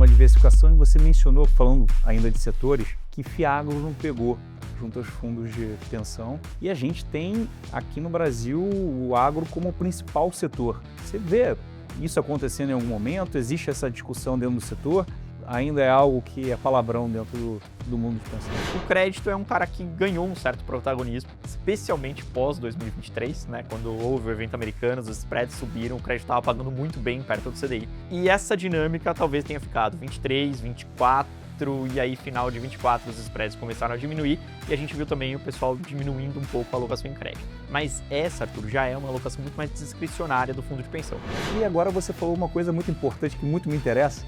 diversificação, e você mencionou, falando ainda de setores, que Fiagro não pegou junto aos fundos de pensão, e a gente tem aqui no Brasil o agro como o principal setor. Você vê isso acontecendo em algum momento? Existe essa discussão dentro do setor? Ainda é algo que é palavrão dentro do mundo de pensão? O crédito é um cara que ganhou um certo protagonismo, especialmente pós-2023, né? Quando houve o evento americano, os spreads subiram, o crédito estava pagando muito bem perto do CDI. E essa dinâmica talvez tenha ficado 23, 24, e aí final de 24 os spreads começaram a diminuir, e a gente viu também o pessoal diminuindo um pouco a alocação em crédito. Mas essa, Arthur, já é uma alocação muito mais discricionária do fundo de pensão. E agora você falou uma coisa muito importante que muito me interessa,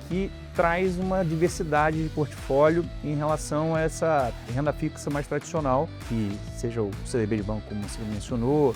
que traz uma diversidade de portfólio em relação a essa renda fixa mais tradicional, que seja o CDB de banco, como você mencionou,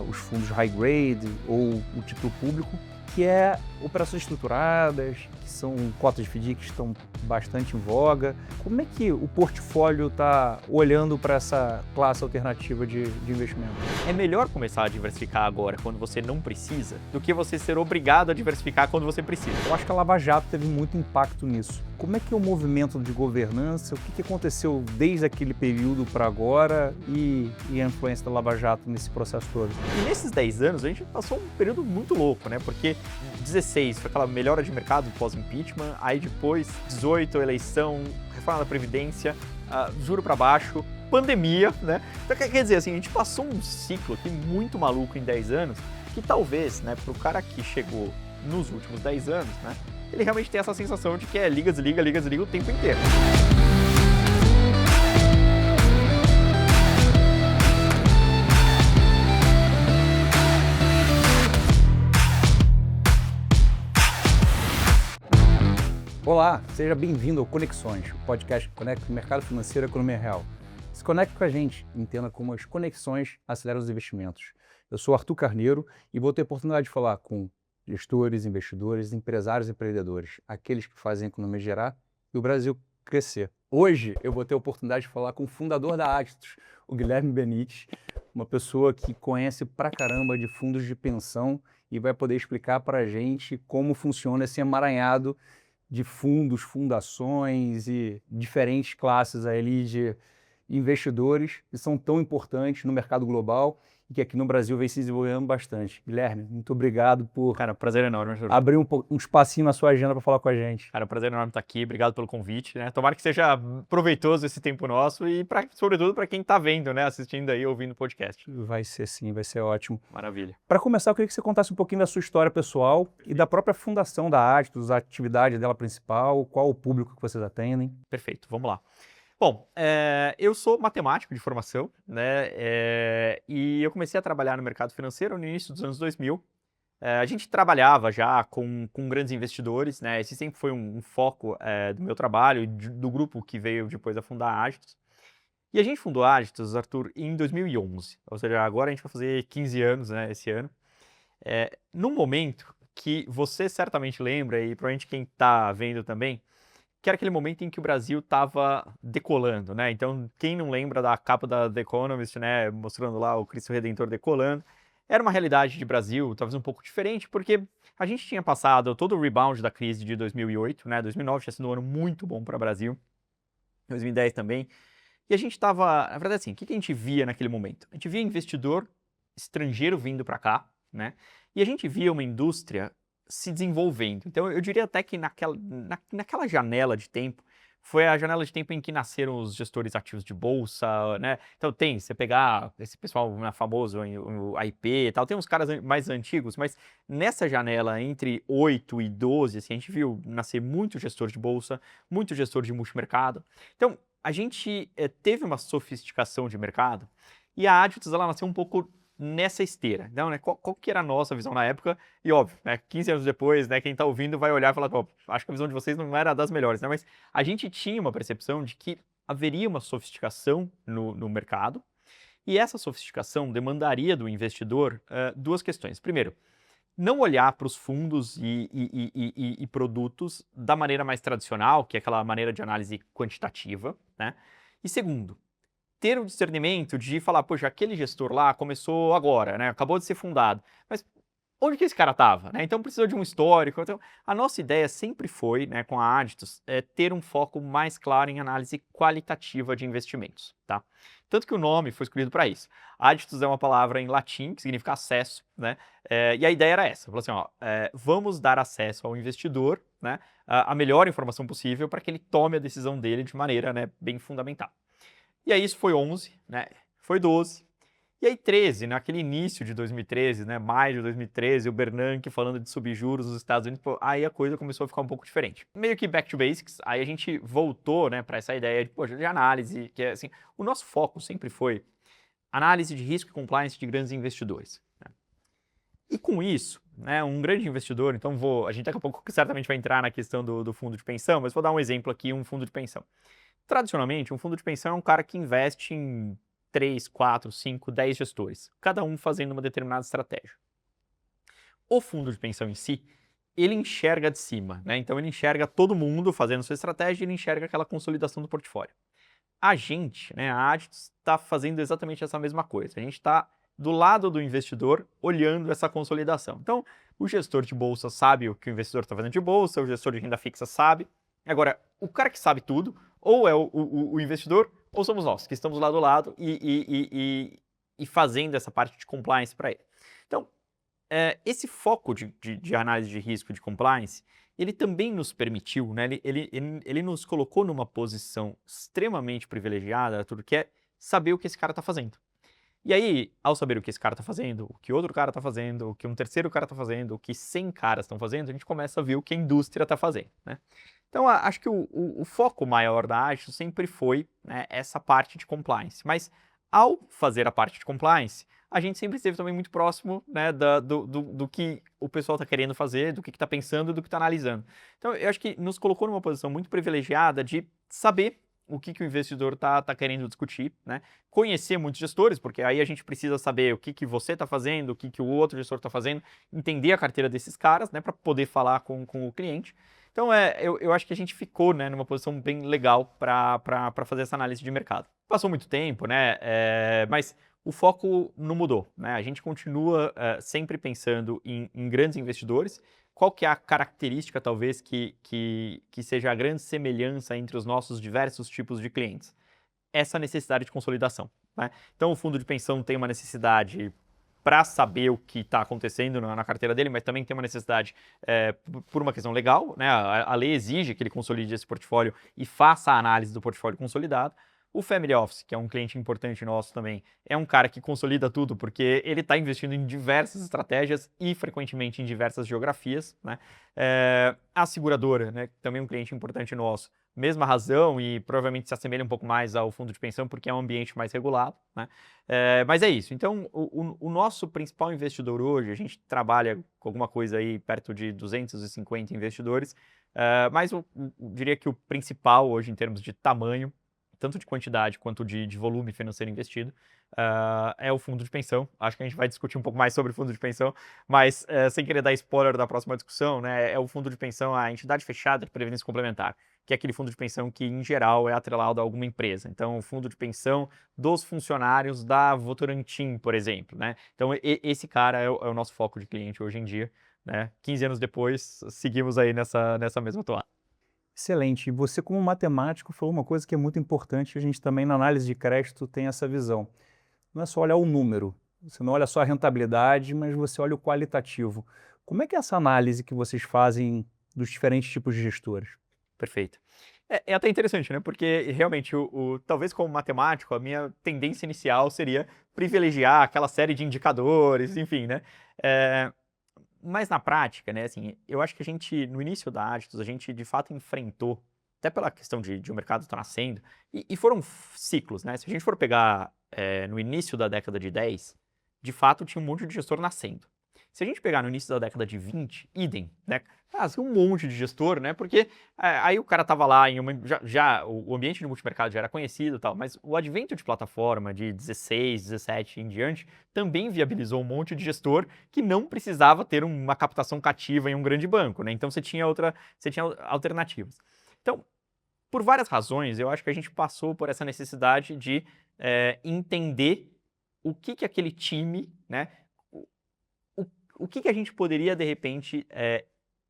os fundos high grade ou o título público, que é operações estruturadas, que são cotas de FDIC que estão bastante em voga. Como é que o portfólio está olhando para essa classe alternativa de investimento? É melhor começar a diversificar agora, quando você não precisa, do que você ser obrigado a diversificar quando você precisa. Eu acho que a Lava Jato teve muito impacto nisso. Como é que é o movimento de governança? O que aconteceu desde aquele período para agora e a influência da Lava Jato nesse processo todo? E nesses 10 anos a gente passou um período muito louco, né? Porque 16 foi aquela melhora de mercado pós-impeachment, aí depois 18 eleição, reforma da Previdência, juro para baixo, pandemia, né? Então quer dizer assim, a gente passou um ciclo aqui muito maluco em 10 anos, que talvez, né, pro cara que chegou nos últimos 10 anos, né, ele realmente tem essa sensação de que é liga, desliga o tempo inteiro. Olá, seja bem-vindo ao Conexões, o podcast que conecta o mercado financeiro e a economia real. Se conecte com a gente, entenda como as conexões aceleram os investimentos. Eu sou Arthur Carneiro e vou ter a oportunidade de falar com gestores, investidores, empresários e empreendedores, aqueles que fazem a economia gerar e o Brasil crescer. Hoje eu vou ter a oportunidade de falar com o fundador da Agitos, o Guilherme Benites, uma pessoa que conhece pra caramba de fundos de pensão e vai poder explicar para a gente como funciona esse emaranhado de fundos, fundações e diferentes classes ali de investidores que são tão importantes no mercado global e que aqui no Brasil vem se desenvolvendo bastante. Guilherme, muito obrigado por Cara, prazer enorme, Arthur. abrir um espacinho na sua agenda para falar com a gente. Cara, prazer enorme estar aqui, obrigado pelo convite, né? Tomara que seja proveitoso esse tempo nosso e, sobretudo, para quem está vendo, né, assistindo aí, ouvindo o podcast. Vai ser sim, vai ser ótimo. Maravilha. Para começar, eu queria que você contasse um pouquinho da sua história pessoal e da própria fundação da Agitos, a atividade dela principal, qual o público que vocês atendem. Perfeito, vamos lá. Bom, eu sou matemático de formação, né, e eu comecei a trabalhar no mercado financeiro no início dos anos 2000. A gente trabalhava já com grandes investidores, né, esse sempre foi um foco do meu trabalho e do grupo que veio depois a fundar a Agitos. E a gente fundou a Agitos, Arthur, em 2011, ou seja, agora a gente vai fazer 15 anos, né, esse ano. Num momento que você certamente lembra, e provavelmente quem está vendo também, que era aquele momento em que o Brasil estava decolando, né? Então, quem não lembra da capa da The Economist, né, mostrando lá o Cristo Redentor decolando, era uma realidade de Brasil, talvez um pouco diferente, porque a gente tinha passado todo o rebound da crise de 2008, né? 2009 tinha sido um ano muito bom para o Brasil, 2010 também, e a gente estava, na verdade assim, o que a gente via naquele momento? A gente via investidor estrangeiro vindo para cá, né? E a gente via uma indústria se desenvolvendo. Então, eu diria até que naquela janela de tempo, foi a janela de tempo em que nasceram os gestores ativos de bolsa, né? Então, você pegar esse pessoal famoso, o AIP e tal, tem uns caras mais antigos, mas nessa janela entre 8 e 12, assim, a gente viu nascer muito gestor de bolsa, muito gestor de multimercado. Então, a gente teve uma sofisticação de mercado e a Agitos, ela nasceu um pouco nessa esteira. Então, né, qual que era a nossa visão na época? E óbvio, né, 15 anos depois, né, quem está ouvindo vai olhar e falar, acho que a visão de vocês não era das melhores, né? Mas a gente tinha uma percepção de que haveria uma sofisticação no mercado e essa sofisticação demandaria do investidor duas questões. Primeiro, não olhar para os fundos e produtos da maneira mais tradicional, que é aquela maneira de análise quantitativa, né? E segundo, ter o discernimento de falar, poxa, aquele gestor lá começou agora, né? Acabou de ser fundado. Mas onde que esse cara estava, né? Então precisou de um histórico. Então, a nossa ideia sempre foi, né, com a Aditus, ter um foco mais claro em análise qualitativa de investimentos, tá? Tanto que o nome foi escolhido para isso. Aditus é uma palavra em latim que significa acesso, né? E a ideia era essa, falou assim, ó, vamos dar acesso ao investidor, né, a melhor informação possível para que ele tome a decisão dele de maneira, né, bem fundamental. E aí isso foi 11, né? Foi 12. E aí 13, naquele início de 2013, né, maio de 2013, o Bernanke falando de subjuros nos Estados Unidos, pô, aí a coisa começou a ficar um pouco diferente. Meio que back to basics, aí a gente voltou, né, para essa ideia de, poxa, de análise, que é assim, o nosso foco sempre foi análise de risco e compliance de grandes investidores, né? E com isso, né, um grande investidor, então a gente daqui a pouco certamente vai entrar na questão do fundo de pensão, mas vou dar um exemplo aqui, um fundo de pensão. Tradicionalmente, um fundo de pensão é um cara que investe em 3, 4, 5, 10 gestores, cada um fazendo uma determinada estratégia. O fundo de pensão em si, ele enxerga de cima, né? Então ele enxerga todo mundo fazendo sua estratégia e ele enxerga aquela consolidação do portfólio. A gente, né, a Aditus, está fazendo exatamente essa mesma coisa. A gente está do lado do investidor olhando essa consolidação. Então, o gestor de bolsa sabe o que o investidor está fazendo de bolsa, o gestor de renda fixa sabe. Agora, o cara que sabe tudo, ou é o investidor, ou somos nós, que estamos lá do lado e fazendo essa parte de compliance para ele. Então, esse foco de análise de risco de compliance, ele também nos permitiu, né, ele nos colocou numa posição extremamente privilegiada, Arthur, que é saber o que esse cara está fazendo. E aí, ao saber o que esse cara está fazendo, o que outro cara está fazendo, o que um terceiro cara está fazendo, o que 100 caras estão fazendo, a gente começa a ver o que a indústria está fazendo, né? Então, acho que o foco maior da Aditus sempre foi, né, essa parte de compliance. Mas, ao fazer a parte de compliance, a gente sempre esteve também muito próximo, né, do que o pessoal está querendo fazer, do que está pensando, do que está analisando. Então, eu acho que nos colocou numa posição muito privilegiada de saber o que o investidor está querendo discutir, né? Conhecer muitos gestores, porque aí a gente precisa saber o que você está fazendo, o que o outro gestor está fazendo, entender a carteira desses caras, né, para poder falar com o cliente. Então, eu acho que a gente ficou, né, numa posição bem legal para fazer essa análise de mercado. Passou muito tempo, né, mas o foco não mudou, né? A gente continua sempre pensando em grandes investidores. Qual que é a característica, talvez, que seja a grande semelhança entre os nossos diversos tipos de clientes? Essa necessidade de consolidação, né? Então, o fundo de pensão tem uma necessidade para saber o que está acontecendo na carteira dele, mas também tem uma necessidade por uma questão legal, né? A lei exige que ele consolide esse portfólio e faça a análise do portfólio consolidado. O Family Office, que é um cliente importante nosso também, é um cara que consolida tudo porque ele está investindo em diversas estratégias e frequentemente em diversas geografias, né? A seguradora, né, também é um cliente importante nosso, mesma razão e provavelmente se assemelha um pouco mais ao fundo de pensão porque é um ambiente mais regulado, né? Mas é isso. Então, o nosso principal investidor hoje, a gente trabalha com alguma coisa aí perto de 250 investidores, mas eu diria que o principal hoje em termos de tamanho, tanto de quantidade quanto de volume financeiro investido, é o fundo de pensão. Acho que a gente vai discutir um pouco mais sobre o fundo de pensão, mas sem querer dar spoiler da próxima discussão, né, é o fundo de pensão, a entidade fechada de previdência complementar, que é aquele fundo de pensão que, em geral, é atrelado a alguma empresa. Então, o fundo de pensão dos funcionários da Votorantim, por exemplo, né? Então, esse cara é o nosso foco de cliente hoje em dia, né? 15 anos depois, seguimos aí nessa mesma toada. Excelente. E você, como matemático, falou uma coisa que é muito importante, a gente também na análise de crédito tem essa visão. Não é só olhar o número, você não olha só a rentabilidade, mas você olha o qualitativo. Como é que é essa análise que vocês fazem dos diferentes tipos de gestores? Perfeito. É até interessante, né? Porque realmente, talvez como matemático, a minha tendência inicial seria privilegiar aquela série de indicadores, enfim, né? Mas na prática, né, assim, eu acho que a gente, no início da Aditus, a gente de fato enfrentou, até pela questão de o mercado estar nascendo, e foram ciclos, né? Se a gente for pegar no início da década de 10, de fato tinha um monte de gestor nascendo. Se a gente pegar no início da década de 20, idem, né? Um monte de gestor, né? Porque aí o cara tava lá, o ambiente de multimercado já era conhecido e tal, mas o advento de plataforma de 16, 17 em diante também viabilizou um monte de gestor que não precisava ter uma captação cativa em um grande banco, né? Então você tinha alternativas. Então, por várias razões, eu acho que a gente passou por essa necessidade de entender o que aquele time, né? o que a gente poderia, de repente,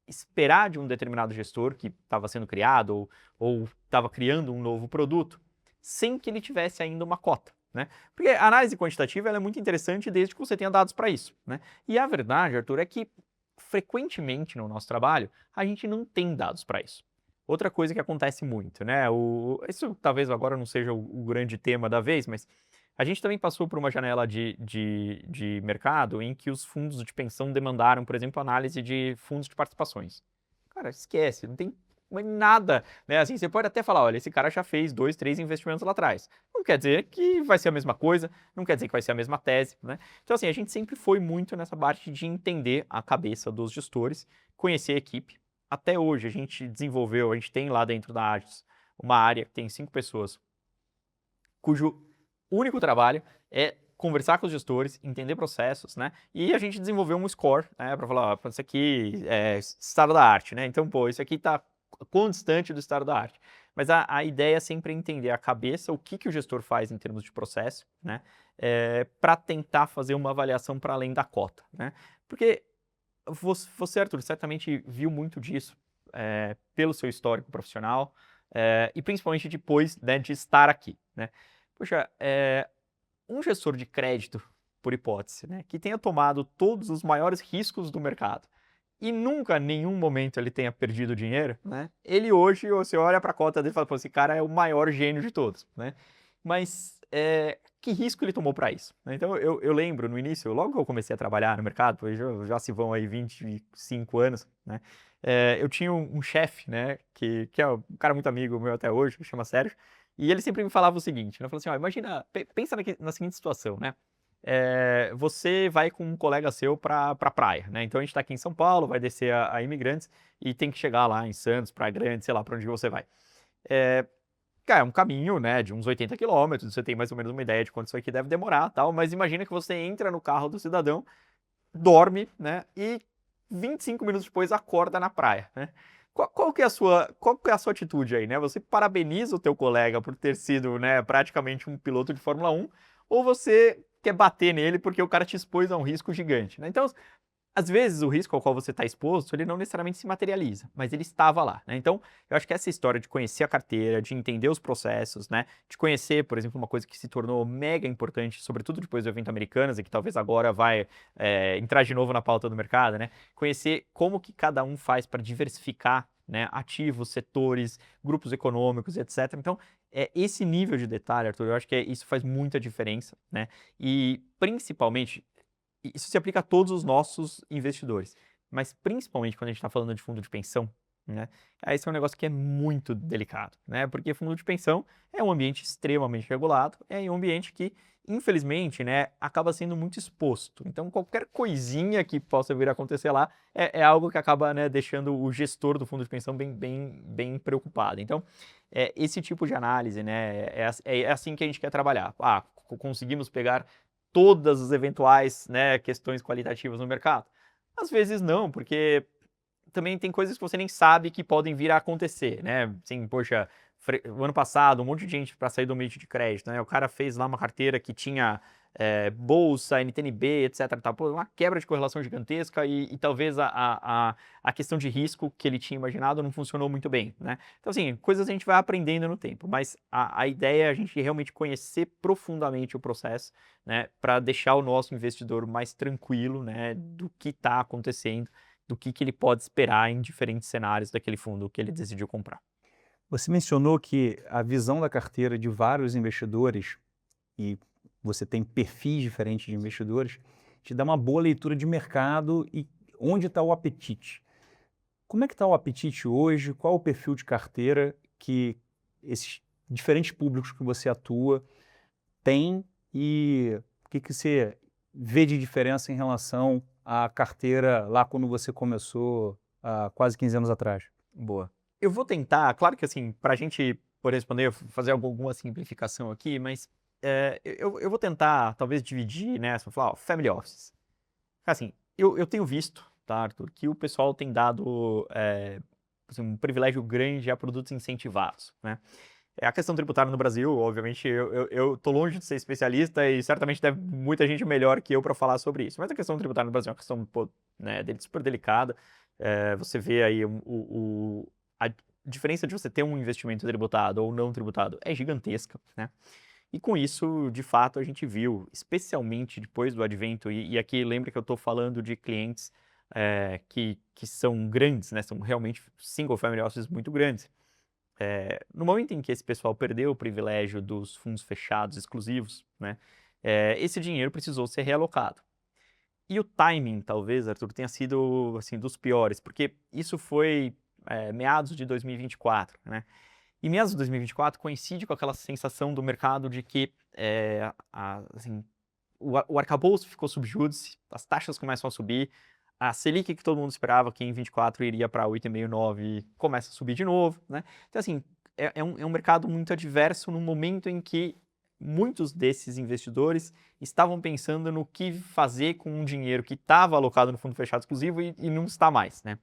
esperar de um determinado gestor que estava sendo criado ou estava criando um novo produto, sem que ele tivesse ainda uma cota, né? Porque a análise quantitativa ela é muito interessante desde que você tenha dados para isso, né? E a verdade, Arthur, é que frequentemente no nosso trabalho a gente não tem dados para isso. Outra coisa que acontece muito, né? Isso talvez agora não seja o grande tema da vez, mas a gente também passou por uma janela de mercado em que os fundos de pensão demandaram, por exemplo, análise de fundos de participações. Cara, esquece, não tem nada, né? Assim, você pode até falar, olha, esse cara já fez 2, 3 investimentos lá atrás. Não quer dizer que vai ser a mesma coisa, não quer dizer que vai ser a mesma tese, né? Então, assim, a gente sempre foi muito nessa parte de entender a cabeça dos gestores, conhecer a equipe. Até hoje, a gente desenvolveu, a gente tem lá dentro da Agis uma área que tem 5 pessoas, cujo único trabalho é conversar com os gestores, entender processos, né? E a gente desenvolveu um score, né? Para falar, ó, isso aqui é estado da arte, né? Então, pô, isso aqui tá quão distante do estado da arte. Mas a ideia é sempre entender a cabeça, o que o gestor faz em termos de processo, né? Para tentar fazer uma avaliação para além da cota, né? Porque você, Arthur, certamente viu muito disso pelo seu histórico profissional e principalmente depois, né, de estar aqui, né? Poxa, um gestor de crédito, por hipótese, né, que tenha tomado todos os maiores riscos do mercado e nunca, em nenhum momento, ele tenha perdido dinheiro, né? Ele hoje, você olha para a cota dele e fala, pô, esse cara é o maior gênio de todos, né? Mas que risco ele tomou para isso? Né? Então, eu lembro, no início, logo que eu comecei a trabalhar no mercado, pois já se vão aí 25 anos, né? Eu tinha um chefe, né, que é um cara muito amigo meu até hoje, que chama Sérgio, e ele sempre me falava o seguinte, né? Ele falou assim, ó, imagina, pensa na seguinte situação, né? Você vai com um colega seu para praia, né? Então a gente está aqui em São Paulo, vai descer a Imigrantes e tem que chegar lá em Santos, Praia Grande, sei lá para onde você vai. Cara, é um caminho, né, de uns 80 quilômetros, você tem mais ou menos uma ideia de quanto isso aqui deve demorar, tal, mas imagina que você entra no carro do cidadão, dorme, né, e 25 minutos depois acorda na praia, né? Qual que é a sua atitude aí, né? Você parabeniza o teu colega por ter sido, né, praticamente um piloto de Fórmula 1, ou você quer bater nele porque o cara te expôs a um risco gigante, né? Então, às vezes o risco ao qual você está exposto, ele não necessariamente se materializa, mas ele estava lá, né? Então, eu acho que essa história de conhecer a carteira, de entender os processos, né? De conhecer, por exemplo, uma coisa que se tornou mega importante, sobretudo depois do evento Americanas, e que talvez agora vai entrar de novo na pauta do mercado, né? Conhecer como que cada um faz para diversificar, né, ativos, setores, grupos econômicos, etc. Então, esse nível de detalhe, Arthur, eu acho que isso faz muita diferença, né? E, principalmente, isso se aplica a todos os nossos investidores, mas principalmente quando a gente está falando de fundo de pensão, né? Esse é um negócio que é muito delicado, né? Porque fundo de pensão é um ambiente extremamente regulado, é um ambiente que, infelizmente, né, acaba sendo muito exposto. Então, qualquer coisinha que possa vir a acontecer lá é algo que acaba, né, deixando o gestor do fundo de pensão bem preocupado. Então, esse tipo de análise, né, é assim que a gente quer trabalhar. Conseguimos pegar todas as eventuais, né, questões qualitativas no mercado? Às vezes não, porque também tem coisas que você nem sabe que podem vir a acontecer, né? Assim, poxa, o ano passado, um monte de gente para sair do ambiente de crédito, né? O cara fez lá uma carteira que tinha bolsa, NTNB, etc. Tá? Pô, uma quebra de correlação gigantesca e talvez a questão de risco que ele tinha imaginado não funcionou muito bem, né? Então, assim, coisas a gente vai aprendendo no tempo, mas a ideia é a gente realmente conhecer profundamente o processo, né? Para deixar o nosso investidor mais tranquilo, né? Do que está acontecendo, do que ele pode esperar em diferentes cenários daquele fundo que ele decidiu comprar. Você mencionou que a visão da carteira de vários investidores, e você tem perfis diferentes de investidores, te dá uma boa leitura de mercado e onde está o apetite. Como é que está o apetite hoje? Qual o perfil de carteira que esses diferentes públicos que você atua têm e o que você vê de diferença em relação à carteira lá quando você começou há quase 15 anos atrás? Boa. Eu vou tentar, claro que assim, para a gente poder responder, fazer alguma simplificação aqui, mas eu vou tentar talvez dividir, né, falar, ó, family offices. Assim, eu tenho visto, tá, Arthur, que o pessoal tem dado assim, um privilégio grande a produtos incentivados, né? A questão tributária no Brasil, obviamente, eu tô longe de ser especialista e certamente deve muita gente melhor que eu para falar sobre isso. Mas a questão tributária no Brasil é uma questão, pô, né, super delicada. Você vê aí a diferença de você ter um investimento tributado ou não tributado é gigantesca, né? E com isso, de fato, a gente viu, especialmente depois do advento, e aqui lembra que eu estou falando de clientes que são grandes, né? São realmente single family offices muito grandes. No momento em que esse pessoal perdeu o privilégio dos fundos fechados exclusivos, né, esse dinheiro precisou ser realocado. E o timing, talvez, Arthur, tenha sido assim, dos piores, porque isso foi meados de 2024, né? E meados de 2024 coincide com aquela sensação do mercado de que assim, o arcabouço ficou subjúdice, as taxas começam a subir, a Selic que todo mundo esperava que em 24 iria para 8,5, 9, começa a subir de novo, né? Então, assim, é um mercado muito adverso no momento em que muitos desses investidores estavam pensando no que fazer com um dinheiro que estava alocado no fundo fechado exclusivo e não está mais, né?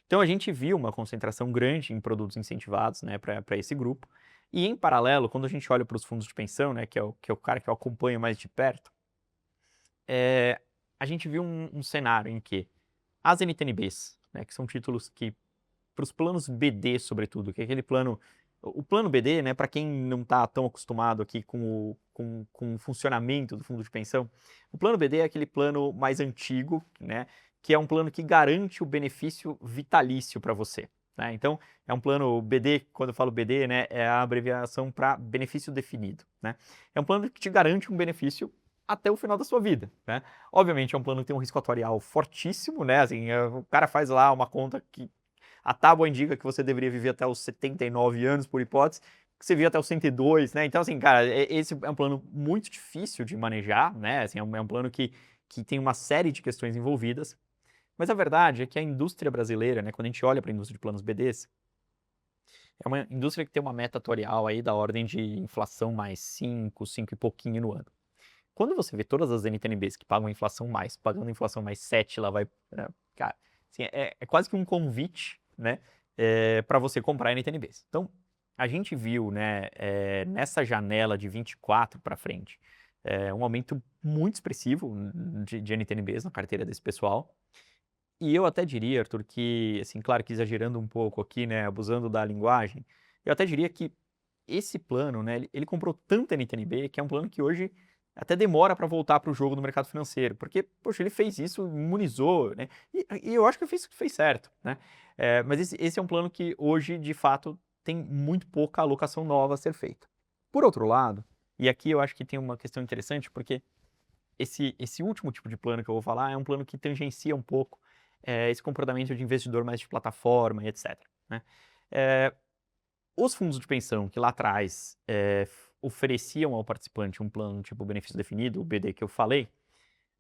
Então, a gente viu uma concentração grande em produtos incentivados, né, para esse grupo. E, em paralelo, quando a gente olha para os fundos de pensão, né, que é o cara que eu acompanho mais de perto, a gente viu um cenário em que as NTNBs, né, que são títulos que, para os planos BD, sobretudo, que é aquele plano. O plano BD, né, para quem não está tão acostumado aqui com o funcionamento do fundo de pensão, o plano BD é aquele plano mais antigo, né, que é um plano que garante o benefício vitalício para você. Né? Então, é um plano BD, quando eu falo BD, né, é a abreviação para benefício definido. Né? É um plano que te garante um benefício até o final da sua vida, né? Obviamente é um plano que tem um risco atuarial fortíssimo, né? Assim, o cara faz lá uma conta que a tábua indica que você deveria viver até os 79 anos, por hipótese, que você vive até os 102, né? Então, assim, cara, esse é um plano muito difícil de manejar, né? Assim, é um plano que tem uma série de questões envolvidas, mas a verdade é que a indústria brasileira, né? Quando a gente olha para a indústria de planos BDs, é uma indústria que tem uma meta atuarial aí da ordem de inflação mais 5 e pouquinho no ano. Quando você vê todas as NTNBs que pagam inflação mais, pagando inflação mais 7, lá vai. Cara, assim, é quase que um convite, né, para você comprar NTNBs. Então, a gente viu, né, nessa janela de 24 para frente, um aumento muito expressivo de NTNBs na carteira desse pessoal. E eu até diria, Arthur, que, assim, claro que exagerando um pouco aqui, né, abusando da linguagem, eu até diria que esse plano, né, ele comprou tanta NTNB que é um plano que hoje até demora para voltar para o jogo do mercado financeiro, porque, poxa, ele fez isso, imunizou, né, e eu acho que fez certo, né, mas esse é um plano que hoje, de fato, tem muito pouca alocação nova a ser feita. Por outro lado, e aqui eu acho que tem uma questão interessante, porque esse último tipo de plano que eu vou falar é um plano que tangencia um pouco esse comportamento de investidor mais de plataforma e etc. Né? Os fundos de pensão que lá atrás ofereciam ao participante um plano tipo benefício definido, o BD que eu falei,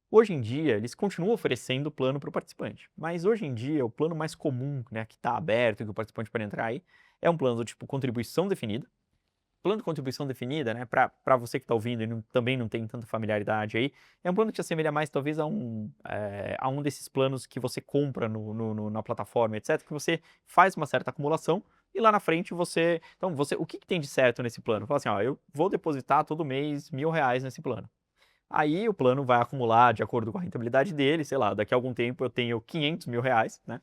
hoje em dia eles continuam oferecendo o plano para o participante. Mas hoje em dia o plano mais comum, né, que está aberto, que o participante pode entrar aí, é um plano do tipo contribuição definida. Plano de contribuição definida, né, para você que está ouvindo e também não tem tanta familiaridade aí, é um plano que te assemelha mais talvez a um desses planos que você compra na plataforma, etc., que você faz uma certa acumulação e lá na frente você... Então, o que tem de certo nesse plano? Fala assim, ó, eu vou depositar todo mês R$ 1.000 nesse plano. Aí o plano vai acumular de acordo com a rentabilidade dele, sei lá, daqui a algum tempo eu tenho R$ 500.000, né?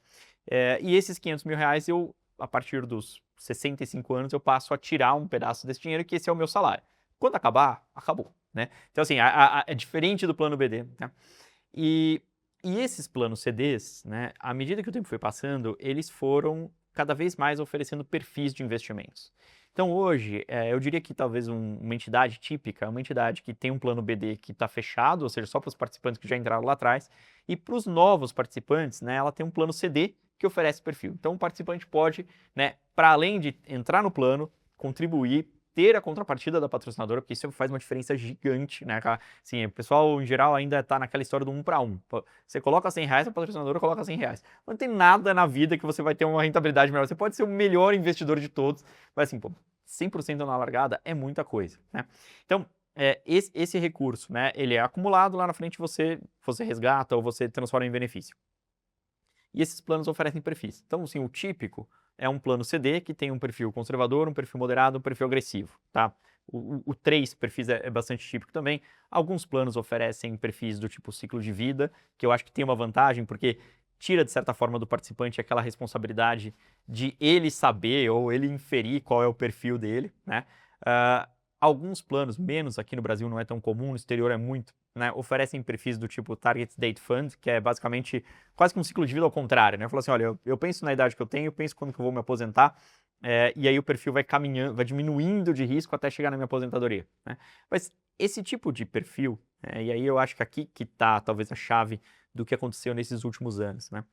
E esses R$ 500.000 a partir dos 65 anos, eu passo a tirar um pedaço desse dinheiro, que esse é o meu salário. Quando acabar, acabou, né? Então, assim, é diferente do plano BD, né? E esses planos CDs, né, à medida que o tempo foi passando, eles foram cada vez mais oferecendo perfis de investimentos. Então, hoje, eu diria que talvez uma entidade típica, uma entidade que tem um plano BD que está fechado, ou seja, só para os participantes que já entraram lá atrás, e para os novos participantes, né, ela tem um plano CD que oferece perfil. Então, o participante pode, né, para além de entrar no plano, contribuir, ter a contrapartida da patrocinadora, porque isso faz uma diferença gigante, né, cara? Assim, o pessoal, em geral, ainda está naquela história do 1 para 1. Você coloca R$ 100, a patrocinadora coloca R$ 100. Não tem nada na vida que você vai ter uma rentabilidade melhor. Você pode ser o melhor investidor de todos, mas assim, 100% na largada é muita coisa, né? Então, esse recurso, né, ele é acumulado, lá na frente você resgata ou você transforma em benefício. E esses planos oferecem perfis. Então, assim, o típico é um plano CD que tem um perfil conservador, um perfil moderado, um perfil agressivo, tá? O 3 perfis é bastante típico também. Alguns planos oferecem perfis do tipo ciclo de vida, que eu acho que tem uma vantagem, porque tira, de certa forma, do participante aquela responsabilidade de ele saber ou ele inferir qual é o perfil dele, né? Alguns planos, menos aqui no Brasil, não é tão comum, no exterior é muito, né? Oferecem perfis do tipo Target Date Fund, que é basicamente quase que um ciclo de vida ao contrário, né? Fala assim, olha, eu penso na idade que eu tenho, eu penso quando que eu vou me aposentar, e aí o perfil vai caminhando, vai diminuindo de risco até chegar na minha aposentadoria, né? Mas esse tipo de perfil, e aí eu acho que aqui que está talvez a chave do que aconteceu nesses últimos anos, né?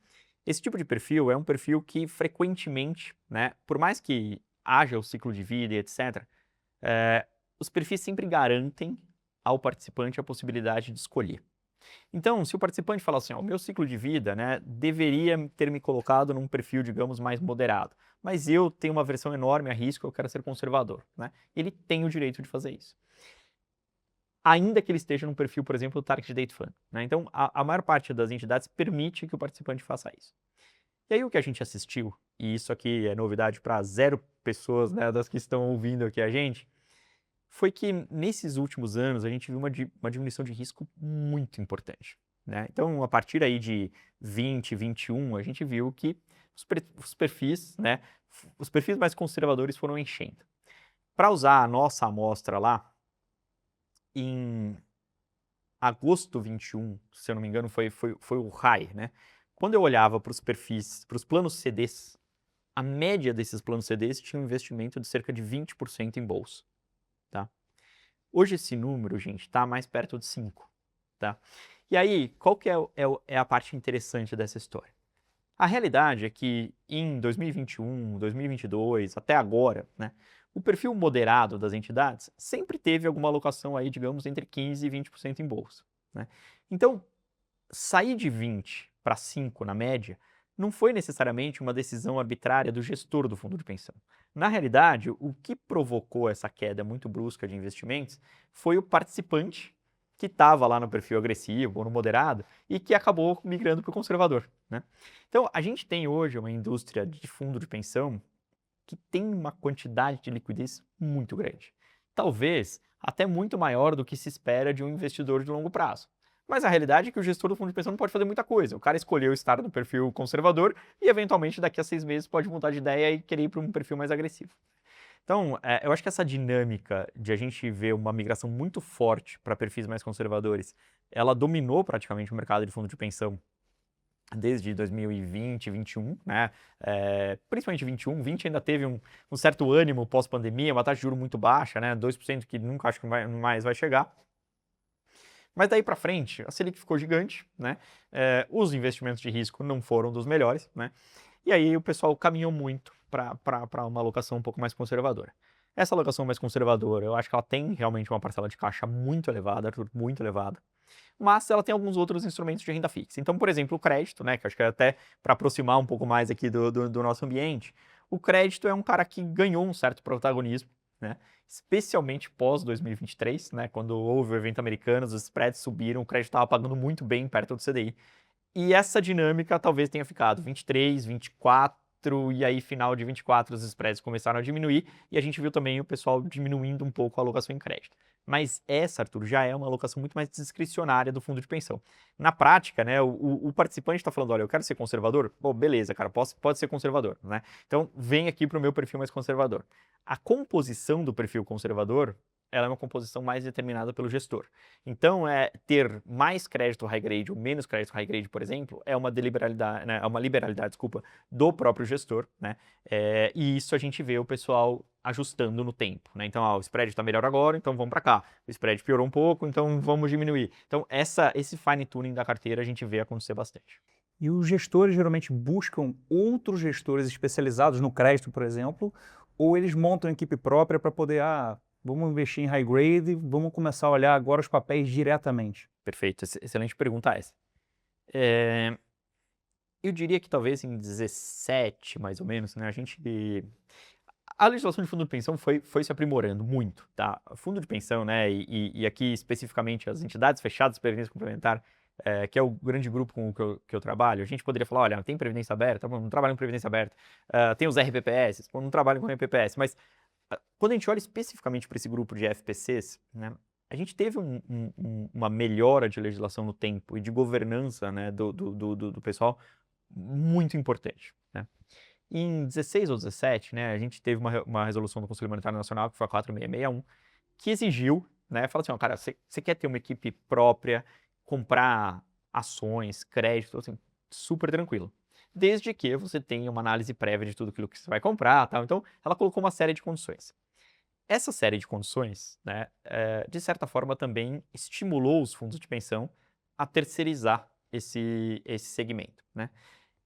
Esse tipo de perfil é um perfil que frequentemente, né, por mais que haja o ciclo de vida e etc., os perfis sempre garantem ao participante a possibilidade de escolher. Então, se o participante falar assim, o meu ciclo de vida, né, deveria ter me colocado num perfil, digamos, mais moderado, mas eu tenho uma aversão enorme a risco, eu quero ser conservador, né? Ele tem o direito de fazer isso. Ainda que ele esteja num perfil, por exemplo, do Target Date Fund, né? Então, a maior parte das entidades permite que o participante faça isso. E aí o que a gente assistiu, e isso aqui é novidade para 0 pessoas, né, das que estão ouvindo aqui a gente, foi que nesses últimos anos a gente viu uma diminuição de risco muito importante, né? Então, a partir aí de 20, 21, a gente viu que os perfis, né, os perfis mais conservadores foram enchendo. Para usar a nossa amostra lá, em agosto 21, se eu não me engano, foi o high, né? Quando eu olhava para os perfis, para os planos CDs, a média desses planos CDs tinha um investimento de cerca de 20% em bolsa, tá? Hoje esse número, gente, está mais perto de 5, tá? E aí, qual que é a parte interessante dessa história? A realidade é que em 2021, 2022, até agora, né, o perfil moderado das entidades sempre teve alguma alocação aí, digamos, entre 15% e 20% em bolsa, né? Então, sair de 20 para 5 na média não foi necessariamente uma decisão arbitrária do gestor do fundo de pensão. Na realidade, o que provocou essa queda muito brusca de investimentos foi o participante que estava lá no perfil agressivo ou no moderado e que acabou migrando para o conservador, né? Então, a gente tem hoje uma indústria de fundo de pensão que tem uma quantidade de liquidez muito grande. Talvez até muito maior do que se espera de um investidor de longo prazo. Mas a realidade é que o gestor do fundo de pensão não pode fazer muita coisa. O cara escolheu estar no perfil conservador e, eventualmente, daqui a 6 meses pode mudar de ideia e querer ir para um perfil mais agressivo. Então, eu acho que essa dinâmica de a gente ver uma migração muito forte para perfis mais conservadores, ela dominou praticamente o mercado de fundo de pensão desde 2020, 2021, né? Principalmente 21, 20 ainda teve um certo ânimo pós-pandemia, uma taxa de juros muito baixa, né? 2% que nunca acho que mais vai chegar. Mas daí para frente, a Selic ficou gigante, né? Os investimentos de risco não foram dos melhores, né? E aí o pessoal caminhou muito para uma alocação um pouco mais conservadora. Essa alocação mais conservadora, eu acho que ela tem realmente uma parcela de caixa muito elevada, muito elevada, mas ela tem alguns outros instrumentos de renda fixa. Então, por exemplo, o crédito, né, que acho que é até para aproximar um pouco mais aqui do nosso ambiente, o crédito é um cara que ganhou um certo protagonismo, né, especialmente pós 2023, né, quando houve o evento americano, os spreads subiram, o crédito estava pagando muito bem perto do CDI. E essa dinâmica talvez tenha ficado 23, 24, e aí final de 24 os spreads começaram a diminuir, e a gente viu também o pessoal diminuindo um pouco a alocação em crédito. Mas essa, Arthur, já é uma alocação muito mais discricionária do fundo de pensão. Na prática, né, o participante está falando, olha, eu quero ser conservador? Bom, beleza, cara, pode ser conservador, né? Então, vem aqui para o meu perfil mais conservador. A composição do perfil conservador, ela é uma composição mais determinada pelo gestor. Então, ter mais crédito high grade ou menos crédito high grade, por exemplo, é uma deliberalidade, né, é uma liberalidade, desculpa, do próprio gestor, né? E isso a gente vê o pessoal ajustando no tempo, né? Então, o spread está melhor agora, então vamos para cá. O spread piorou um pouco, então vamos diminuir. Então, esse fine tuning da carteira a gente vê acontecer bastante. E os gestores geralmente buscam outros gestores especializados no crédito, por exemplo, ou eles montam equipe própria para poder, vamos investir em high grade, vamos começar a olhar agora os papéis diretamente. Perfeito, excelente pergunta essa. Eu diria que talvez em 17, mais ou menos, né, a legislação de fundo de pensão foi se aprimorando muito, tá? Fundo de pensão, né, e aqui especificamente as entidades fechadas de previdência complementar, que é o grande grupo com o que eu trabalho, a gente poderia falar, olha, tem previdência aberta, não trabalho com previdência aberta, tem os RPPS, não trabalho com RPPS, mas quando a gente olha especificamente para esse grupo de FPCs, né, a gente teve uma melhora de legislação no tempo e de governança, né, do pessoal muito importante, né? Em 16 ou 17, né, a gente teve uma resolução do Conselho Monetário Nacional, que foi a 4661, que exigiu, né, falou assim, ó, cara, você quer ter uma equipe própria, comprar ações, crédito, assim, super tranquilo. Desde que você tenha uma análise prévia de tudo aquilo que você vai comprar, tal. Então, ela colocou uma série de condições. Essa série de condições, né, de certa forma também estimulou os fundos de pensão a terceirizar esse segmento, né?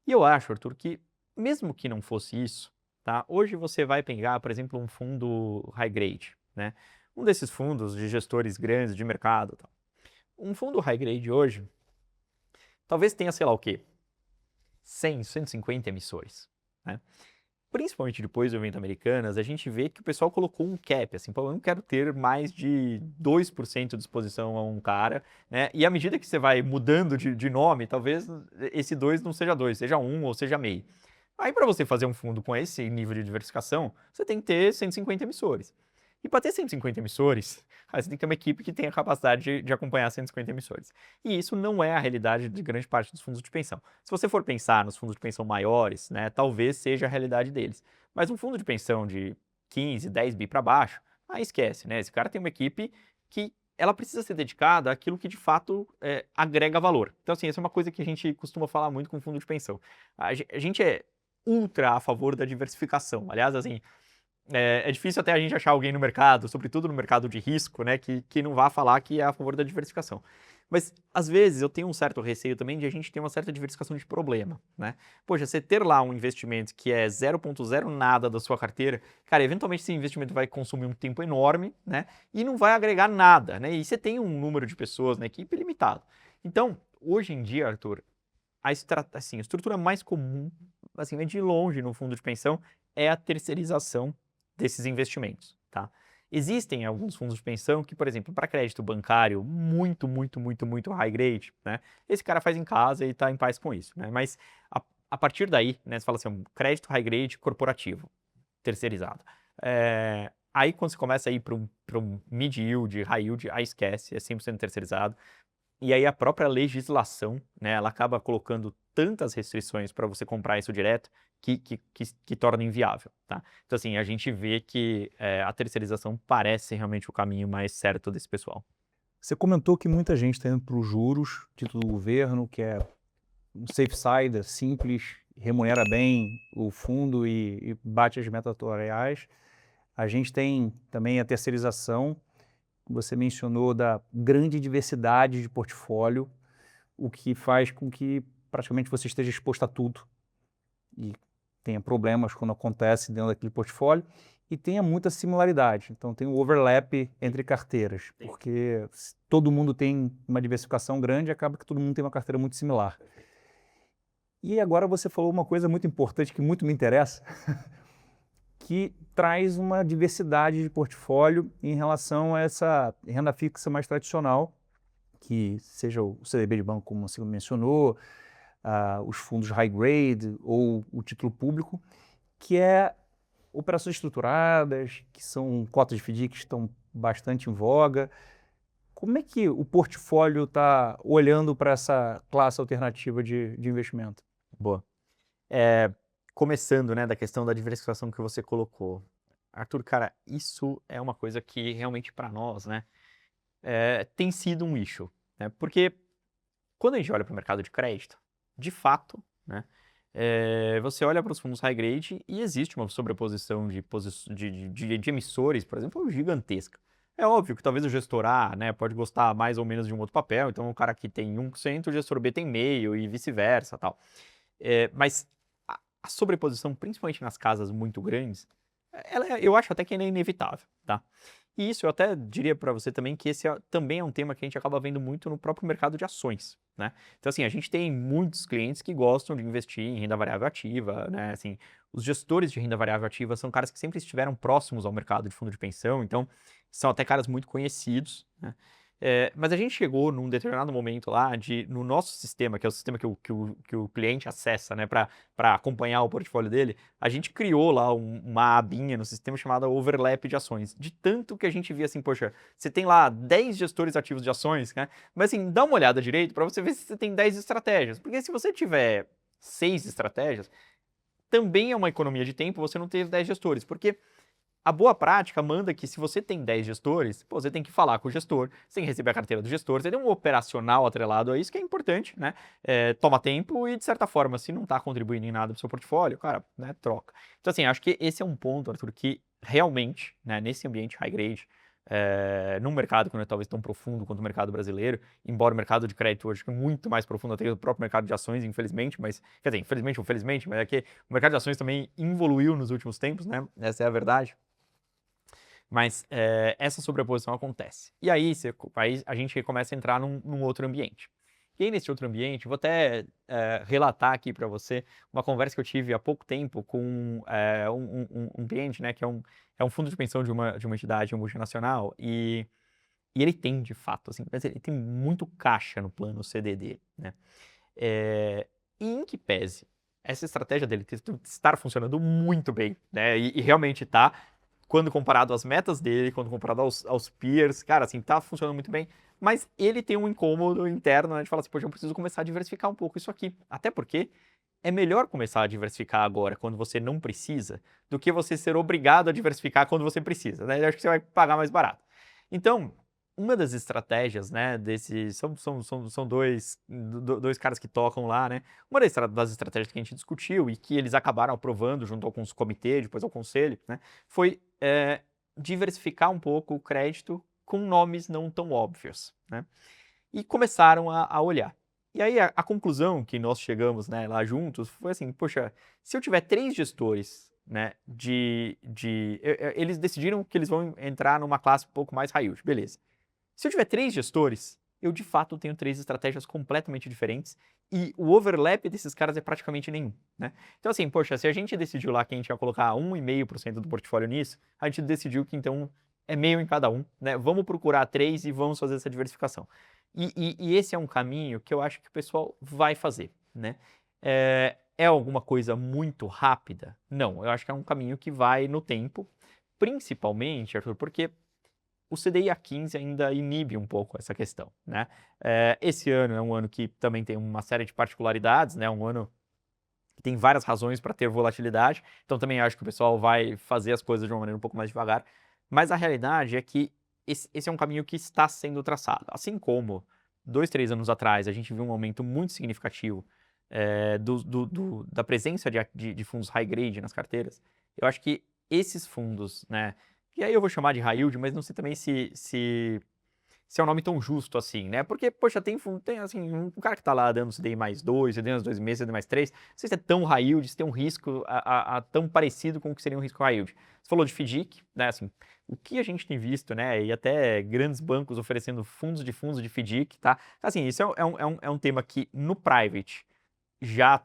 E eu acho, Arthur, que mesmo que não fosse isso, tá? Hoje você vai pegar, por exemplo, um fundo high grade, né? Um desses fundos de gestores grandes de mercado, tal. Um fundo high grade hoje, talvez tenha, sei lá o quê, 100, 150 emissores, né? Principalmente depois do evento Americanas, a gente vê que o pessoal colocou um cap, assim, pô, eu não quero ter mais de 2% de exposição a um cara, né? E à medida que você vai mudando de nome, talvez esse 2 não seja 2, seja 1 ou seja meio. Aí para você fazer um fundo com esse nível de diversificação, você tem que ter 150 emissores. E para ter 150 emissores, aí você tem que ter uma equipe que tenha a capacidade de acompanhar 150 emissores. E isso não é a realidade de grande parte dos fundos de pensão. Se você for pensar nos fundos de pensão maiores, né, talvez seja a realidade deles. Mas um fundo de pensão de 15, 10 bi para baixo, aí esquece, né? Esse cara tem uma equipe que ela precisa ser dedicada àquilo que de fato agrega valor. Então, assim, essa é uma coisa que a gente costuma falar muito com fundo de pensão. A gente é ultra a favor da diversificação. Aliás, assim, é difícil até a gente achar alguém no mercado, sobretudo no mercado de risco, né, que não vá falar que é a favor da diversificação. Mas, às vezes, eu tenho um certo receio também de a gente ter uma certa diversificação de problema, né? Poxa, você ter lá um investimento que é 0,0 nada da sua carteira, cara, eventualmente esse investimento vai consumir um tempo enorme, né? E não vai agregar nada, né? E você tem um número de pessoas na equipe limitado. Então, hoje em dia, Arthur, assim, a estrutura mais comum, assim, de longe no fundo de pensão, é a terceirização desses investimentos, tá? Existem alguns fundos de pensão que, por exemplo, para crédito bancário muito high grade, né? Esse cara faz em casa e está em paz com isso, né? Mas a partir daí, né, você fala assim, crédito high grade corporativo, terceirizado. Aí quando você começa a ir para um mid yield, high yield, aí esquece, é 100% terceirizado. E aí a própria legislação, né, ela acaba colocando tantas restrições para você comprar isso direto que torna inviável, tá? Então, assim, a gente vê que a terceirização parece realmente o caminho mais certo desse pessoal. Você comentou que muita gente está indo para os juros, título do governo, que é um safe side, simples, remunera bem o fundo e bate as metas atuariais. A gente tem também a terceirização, você mencionou da grande diversidade de portfólio, o que faz com que praticamente você esteja exposto a tudo e tenha problemas quando acontece dentro daquele portfólio e tenha muita similaridade. Então tem um overlap entre carteiras, porque todo mundo tem uma diversificação grande e acaba que todo mundo tem uma carteira muito similar. E agora você falou uma coisa muito importante que muito me interessa, que traz uma diversidade de portfólio em relação a essa renda fixa mais tradicional, que seja o CDB de banco, como você mencionou, os fundos high grade ou o título público, que é operações estruturadas, que são cotas de FDIC que estão bastante em voga. Como é que o portfólio está olhando para essa classe alternativa de investimento? Boa. Começando, né, da questão da diversificação que você colocou. Arthur, cara, isso é uma coisa que realmente para nós, né, tem sido um issue, né? Porque quando a gente olha para o mercado de crédito, de fato, né, você olha para os fundos high grade e existe uma sobreposição de emissores, por exemplo, gigantesca. É óbvio que talvez o gestor A, né, pode gostar mais ou menos de um outro papel, então o cara que tem 1%, o gestor B tem meio e vice-versa, tal. Mas a sobreposição, principalmente nas casas muito grandes, eu acho até que é inevitável, tá? E isso eu até diria para você também que esse também é um tema que a gente acaba vendo muito no próprio mercado de ações, né? Então, assim, a gente tem muitos clientes que gostam de investir em renda variável ativa, né? Assim, os gestores de renda variável ativa são caras que sempre estiveram próximos ao mercado de fundo de pensão, então são até caras muito conhecidos, né? Mas a gente chegou num determinado momento lá no nosso sistema, que é o sistema que o cliente acessa, né, para acompanhar o portfólio dele, a gente criou lá uma abinha no sistema chamada overlap de ações. De tanto que a gente via assim, poxa, você tem lá 10 gestores ativos de ações, né? Mas assim, dá uma olhada direito para você ver se você tem 10 estratégias. Porque se você tiver 6 estratégias, também é uma economia de tempo você não ter 10 gestores. Porque a boa prática manda que se você tem 10 gestores, pô, você tem que falar com o gestor, você tem que receber a carteira do gestor, você tem um operacional atrelado a isso, que é importante, né? Toma tempo e, de certa forma, se não está contribuindo em nada para o seu portfólio, cara, né, troca. Então, assim, acho que esse é um ponto, Arthur, que realmente, né, nesse ambiente high grade, num mercado que não é talvez tão profundo quanto o mercado brasileiro, embora o mercado de crédito hoje é muito mais profundo até que o próprio mercado de ações, infelizmente, mas, quer dizer, infelizmente ou felizmente, mas é que o mercado de ações também evoluiu nos últimos tempos, né? Essa é a verdade. Mas essa sobreposição acontece. E aí, a gente começa a entrar num outro ambiente. E aí, nesse outro ambiente, vou até relatar aqui para você uma conversa que eu tive há pouco tempo com um cliente, né, que é um fundo de pensão de uma entidade multinacional, e ele tem, de fato, assim, ele tem muito caixa no plano CDD, né? E em que pese essa estratégia dele estar funcionando muito bem, né? E realmente está, quando comparado às metas dele, quando comparado aos peers, cara, assim, tá funcionando muito bem, mas ele tem um incômodo interno, né, de falar assim, poxa, eu preciso começar a diversificar um pouco isso aqui. Até porque é melhor começar a diversificar agora, quando você não precisa, do que você ser obrigado a diversificar quando você precisa, né? Eu acho que você vai pagar mais barato. Então, uma das estratégias, né, são dois caras que tocam lá, né? Uma das estratégias que a gente discutiu e que eles acabaram aprovando junto com os comitês, depois ao conselho, né, foi diversificar um pouco o crédito com nomes não tão óbvios, né? E começaram a olhar. E aí a conclusão que nós chegamos, né, lá juntos foi assim, poxa, se eu tiver 3 gestores, né, eles decidiram que eles vão entrar numa classe um pouco mais high yield, beleza. Se eu tiver 3 gestores, eu de fato tenho 3 estratégias completamente diferentes e o overlap desses caras é praticamente nenhum, né? Então assim, poxa, se a gente decidiu lá que a gente ia colocar 1,5% do portfólio nisso, a gente decidiu que então é meio em cada um, né? Vamos procurar 3 e vamos fazer essa diversificação. E esse é um caminho que eu acho que o pessoal vai fazer, né? É alguma coisa muito rápida? Não, eu acho que é um caminho que vai no tempo, principalmente, Arthur, porque o CDI a 15 ainda inibe um pouco essa questão, né? Esse ano é um ano que também tem uma série de particularidades, né? Um ano que tem várias razões para ter volatilidade, então também acho que o pessoal vai fazer as coisas de uma maneira um pouco mais devagar, mas a realidade é que esse é um caminho que está sendo traçado. Assim como 2, 3 anos atrás a gente viu um aumento muito significativo da presença de fundos high grade nas carteiras, eu acho que esses fundos, né? E aí eu vou chamar de high yield, mas não sei também se é um nome tão justo assim, né? Porque, poxa, tem assim, um cara que tá lá dando CDI mais 2, CDI mais 2 meses, CDI mais 3, não sei se é tão high yield, se tem um risco tão parecido com o que seria um risco high yield. Você falou de FDIC, né? Assim, o que a gente tem visto, né? E até grandes bancos oferecendo fundos de FDIC, tá? Assim, isso é um tema que no private já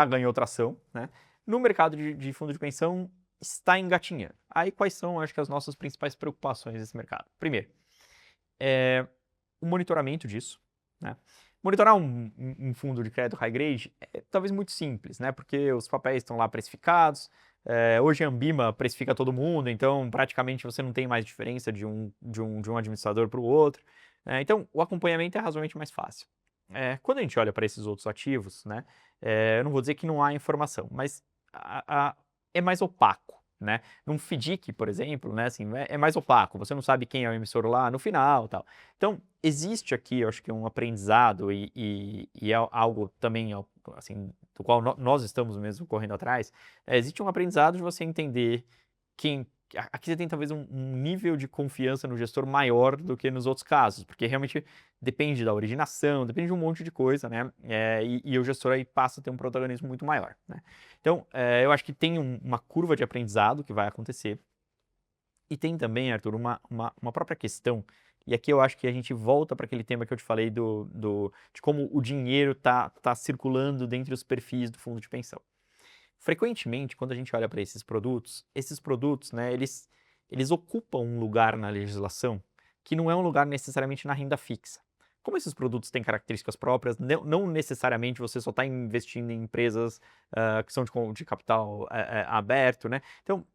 ganhou tração, né? No mercado de fundo de pensão está engatinhando. Aí quais são, acho que, as nossas principais preocupações nesse mercado? Primeiro, o monitoramento disso, né? Monitorar um fundo de crédito high grade é talvez muito simples, né? Porque os papéis estão lá precificados, hoje a Ambima precifica todo mundo, então praticamente você não tem mais diferença de um administrador para o outro. Então o acompanhamento é razoavelmente mais fácil. Quando a gente olha para esses outros ativos, né? Eu não vou dizer que não há informação, mas é mais opaco. Né? Num FDIC, por exemplo, né, assim, é mais opaco, você não sabe quem é o emissor lá no final, tal. Então, existe aqui, eu acho que um aprendizado e é algo também, assim, do qual nós estamos mesmo correndo atrás, existe um aprendizado de você entender quem... Aqui você tem talvez um nível de confiança no gestor maior do que nos outros casos, porque realmente depende da originação, depende de um monte de coisa, né? E o gestor aí passa a ter um protagonismo muito maior, né? Então, eu acho que tem uma curva de aprendizado que vai acontecer. E tem também, Arthur, uma própria questão, e aqui eu acho que a gente volta para aquele tema que eu te falei de como o dinheiro tá circulando dentre os perfis do fundo de pensão. Frequentemente, quando a gente olha para esses produtos, né, eles ocupam um lugar na legislação que não é um lugar necessariamente na renda fixa. Como esses produtos têm características próprias, não necessariamente você só está investindo em empresas que são de capital aberto, né? Então,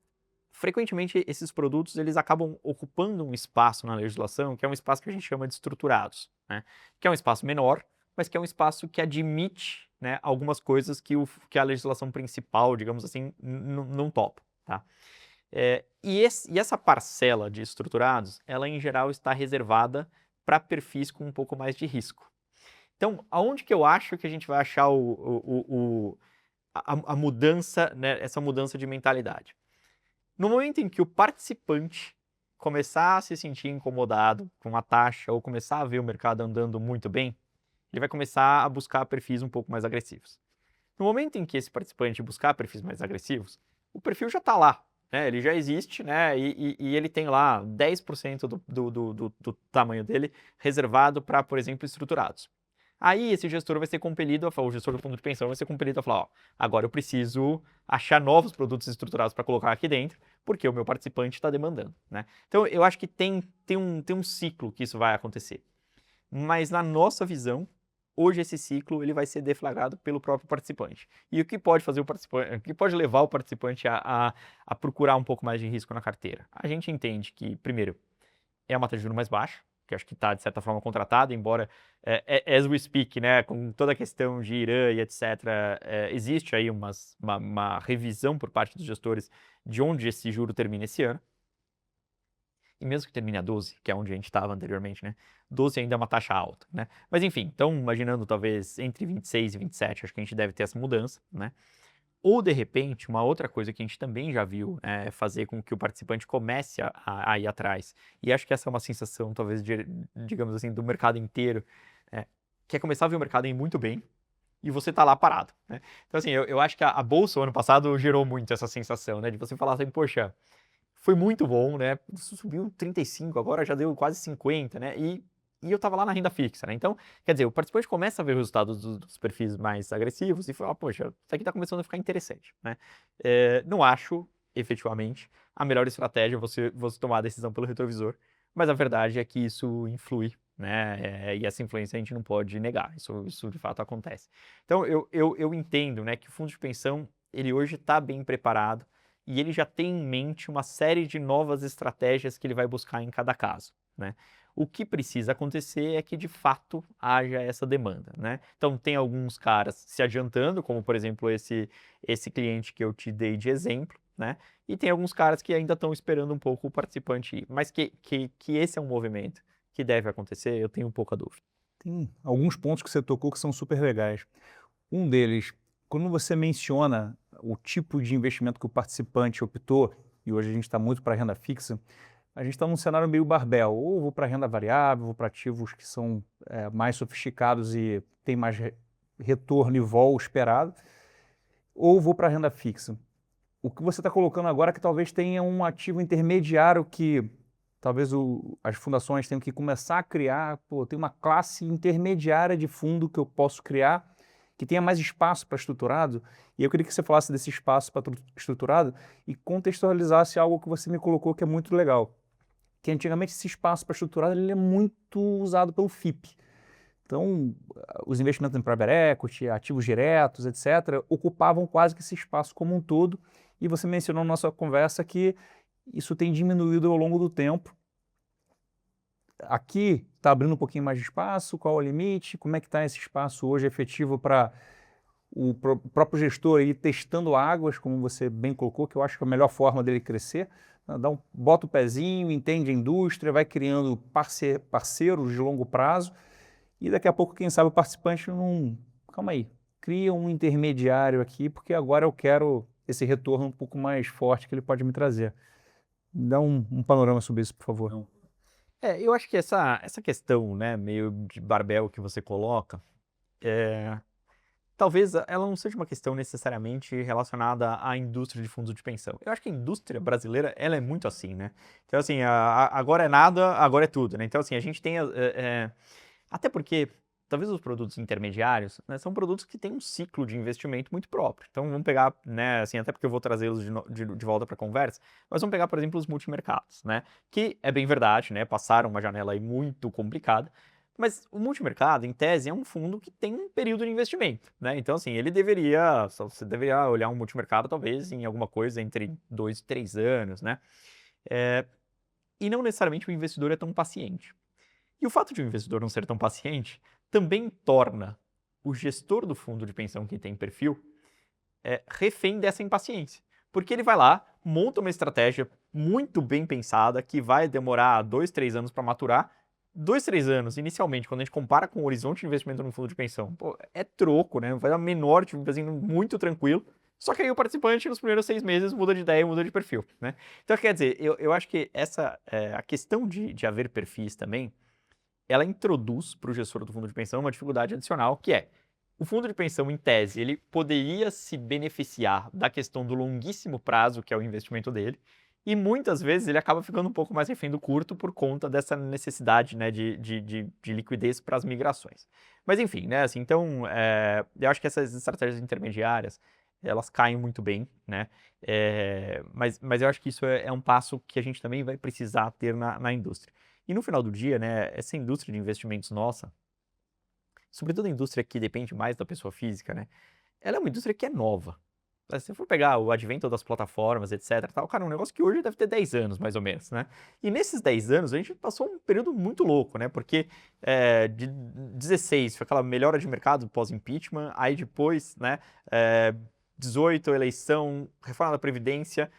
frequentemente esses produtos eles acabam ocupando um espaço na legislação, que é um espaço que a gente chama de estruturados, né? Que é um espaço menor, mas que é um espaço que admite, né, algumas coisas que a legislação principal, digamos assim, não topa, tá? E essa parcela de estruturados, ela em geral está reservada para perfis com um pouco mais de risco. Então, aonde que eu acho que a gente vai achar a mudança, né, essa mudança de mentalidade? No momento em que o participante começar a se sentir incomodado com a taxa ou começar a ver o mercado andando muito bem, ele vai começar a buscar perfis um pouco mais agressivos. No momento em que esse participante buscar perfis mais agressivos, o perfil já está lá, né? Ele já existe, né? E ele tem lá 10% do tamanho dele reservado para, por exemplo, estruturados. Aí esse gestor vai ser compelido, o gestor do fundo de pensão vai ser compelido a falar, ó, agora eu preciso achar novos produtos estruturados para colocar aqui dentro, porque o meu participante está demandando, né? Então eu acho que tem um ciclo que isso vai acontecer. Mas na nossa visão, hoje esse ciclo ele vai ser deflagrado pelo próprio participante. E o que pode fazer o participante, o que pode levar o participante a procurar um pouco mais de risco na carteira? A gente entende que, primeiro, é uma taxa de juros mais baixa, que acho que está, de certa forma, contratada, embora, as we speak, né, com toda a questão de Irã e etc., existe aí uma revisão por parte dos gestores de onde esse juro termina esse ano. E mesmo que termine a 12, que é onde a gente estava anteriormente, né, 12 ainda é uma taxa alta, né? Mas enfim, então imaginando talvez entre 26 e 27, acho que a gente deve ter essa mudança, né? Ou, de repente, uma outra coisa que a gente também já viu é fazer com que o participante comece a ir atrás, e acho que essa é uma sensação, talvez, digamos assim, do mercado inteiro, que é começar a ver o mercado ir muito bem e você tá lá parado, né? Então, assim, eu acho que a Bolsa, o ano passado, gerou muito essa sensação, né? De você falar assim, poxa, foi muito bom, né? Subiu 35, agora já deu quase 50, né? E eu tava lá na renda fixa, né? Então, quer dizer, o participante começa a ver os resultados dos perfis mais agressivos e fala, poxa, isso aqui tá começando a ficar interessante, né? Não acho, efetivamente, a melhor estratégia você tomar a decisão pelo retrovisor, mas a verdade é que isso influi, né? E essa influência a gente não pode negar, isso de fato acontece. Então, eu entendo, né, que o fundo de pensão, ele hoje está bem preparado e ele já tem em mente uma série de novas estratégias que ele vai buscar em cada caso, né? O que precisa acontecer é que, de fato, haja essa demanda, né? Então, tem alguns caras se adiantando, como, por exemplo, esse cliente que eu te dei de exemplo, né? E tem alguns caras que ainda estão esperando um pouco o participante ir. Mas que esse é um movimento que deve acontecer, eu tenho pouca dúvida. Tem alguns pontos que você tocou que são super legais. Um deles, quando você menciona o tipo de investimento que o participante optou, e hoje a gente está muito para renda fixa, a gente está num cenário meio barbell, ou vou para renda variável, vou para ativos que são mais sofisticados e tem mais retorno e vol esperado, ou vou para renda fixa. O que você está colocando agora é que talvez tenha um ativo intermediário que talvez as fundações tenham que começar a criar, tem uma classe intermediária de fundo que eu posso criar, que tenha mais espaço para estruturado, e eu queria que você falasse desse espaço para estruturado e contextualizasse algo que você me colocou que é muito legal, que antigamente esse espaço para estruturado ele é muito usado pelo FIP. Então, os investimentos em private equity, ativos diretos, etc., ocupavam quase que esse espaço como um todo, e você mencionou na nossa conversa que isso tem diminuído ao longo do tempo. Aqui está abrindo um pouquinho mais de espaço, qual é o limite, como é que está esse espaço hoje efetivo para o próprio gestor ir testando águas, como você bem colocou, que eu acho que é a melhor forma dele crescer, bota o pezinho, entende a indústria, vai criando parceiros de longo prazo, e daqui a pouco, quem sabe, o participante não... Calma aí, cria um intermediário aqui, porque agora eu quero esse retorno um pouco mais forte que ele pode me trazer. Dá um panorama sobre isso, por favor. Eu acho que essa questão, né, meio de barbell que você coloca, talvez ela não seja uma questão necessariamente relacionada à indústria de fundos de pensão. Eu acho que a indústria brasileira, ela é muito assim, né? Então, assim, agora é nada, agora é tudo, né? Então, assim, a gente tem... até porque talvez os produtos intermediários, né, são produtos que têm um ciclo de investimento muito próprio. Então vamos pegar, né, assim, até porque eu vou trazê-los de volta para a conversa, mas vamos pegar, por exemplo, os multimercados, né, que é bem verdade, né, passaram uma janela aí muito complicada, mas o multimercado, em tese, é um fundo que tem um período de investimento, né, então assim, você deveria olhar um multimercado talvez em alguma coisa entre 2 e 3 anos, né, e não necessariamente o investidor é tão paciente. E o fato de o investidor não ser tão paciente também torna o gestor do fundo de pensão que tem perfil refém dessa impaciência. Porque ele vai lá, monta uma estratégia muito bem pensada, que vai demorar 2, 3 anos para maturar. 2, 3 anos, inicialmente, quando a gente compara com o horizonte de investimento no fundo de pensão, pô, é troco, né? Vai dar menor, tipo, assim, muito tranquilo. Só que aí o participante, nos primeiros 6 meses, muda de ideia, muda de perfil, né? Então, quer dizer, eu acho que a questão de haver perfis também, ela introduz para o gestor do fundo de pensão uma dificuldade adicional, que é o fundo de pensão, em tese, ele poderia se beneficiar da questão do longuíssimo prazo, que é o investimento dele, e muitas vezes ele acaba ficando um pouco mais refém do curto por conta dessa necessidade, né, de liquidez para as migrações. Mas enfim, né, assim, então, eu acho que essas estratégias intermediárias, elas caem muito bem, né, mas eu acho que isso é um passo que a gente também vai precisar ter na indústria. E no final do dia, né, essa indústria de investimentos nossa, sobretudo a indústria que depende mais da pessoa física, né, ela é uma indústria que é nova. Se você for pegar o advento das plataformas, etc, tal, cara, é um negócio que hoje deve ter 10 anos, mais ou menos, né? E nesses 10 anos, a gente passou um período muito louco, né? Porque de 16 foi aquela melhora de mercado pós-impeachment, aí depois, né, 18, eleição, reforma da Previdência,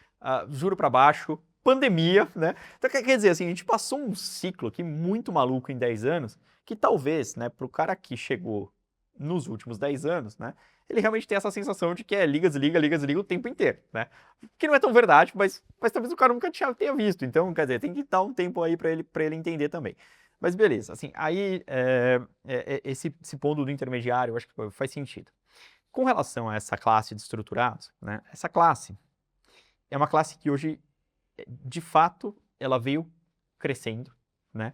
juro para baixo, pandemia, né? Então, quer dizer, assim, a gente passou um ciclo aqui muito maluco em 10 anos, que talvez, né, pro cara que chegou nos últimos 10 anos, né, ele realmente tem essa sensação de que é liga, desliga o tempo inteiro, né? Que não é tão verdade, mas talvez o cara nunca tenha visto. Então, quer dizer, tem que dar um tempo aí para ele entender também. Mas beleza, assim, aí esse ponto do intermediário, eu acho que faz sentido. Com relação a essa classe de estruturados, né, essa classe é uma classe que hoje, de fato, ela veio crescendo, né?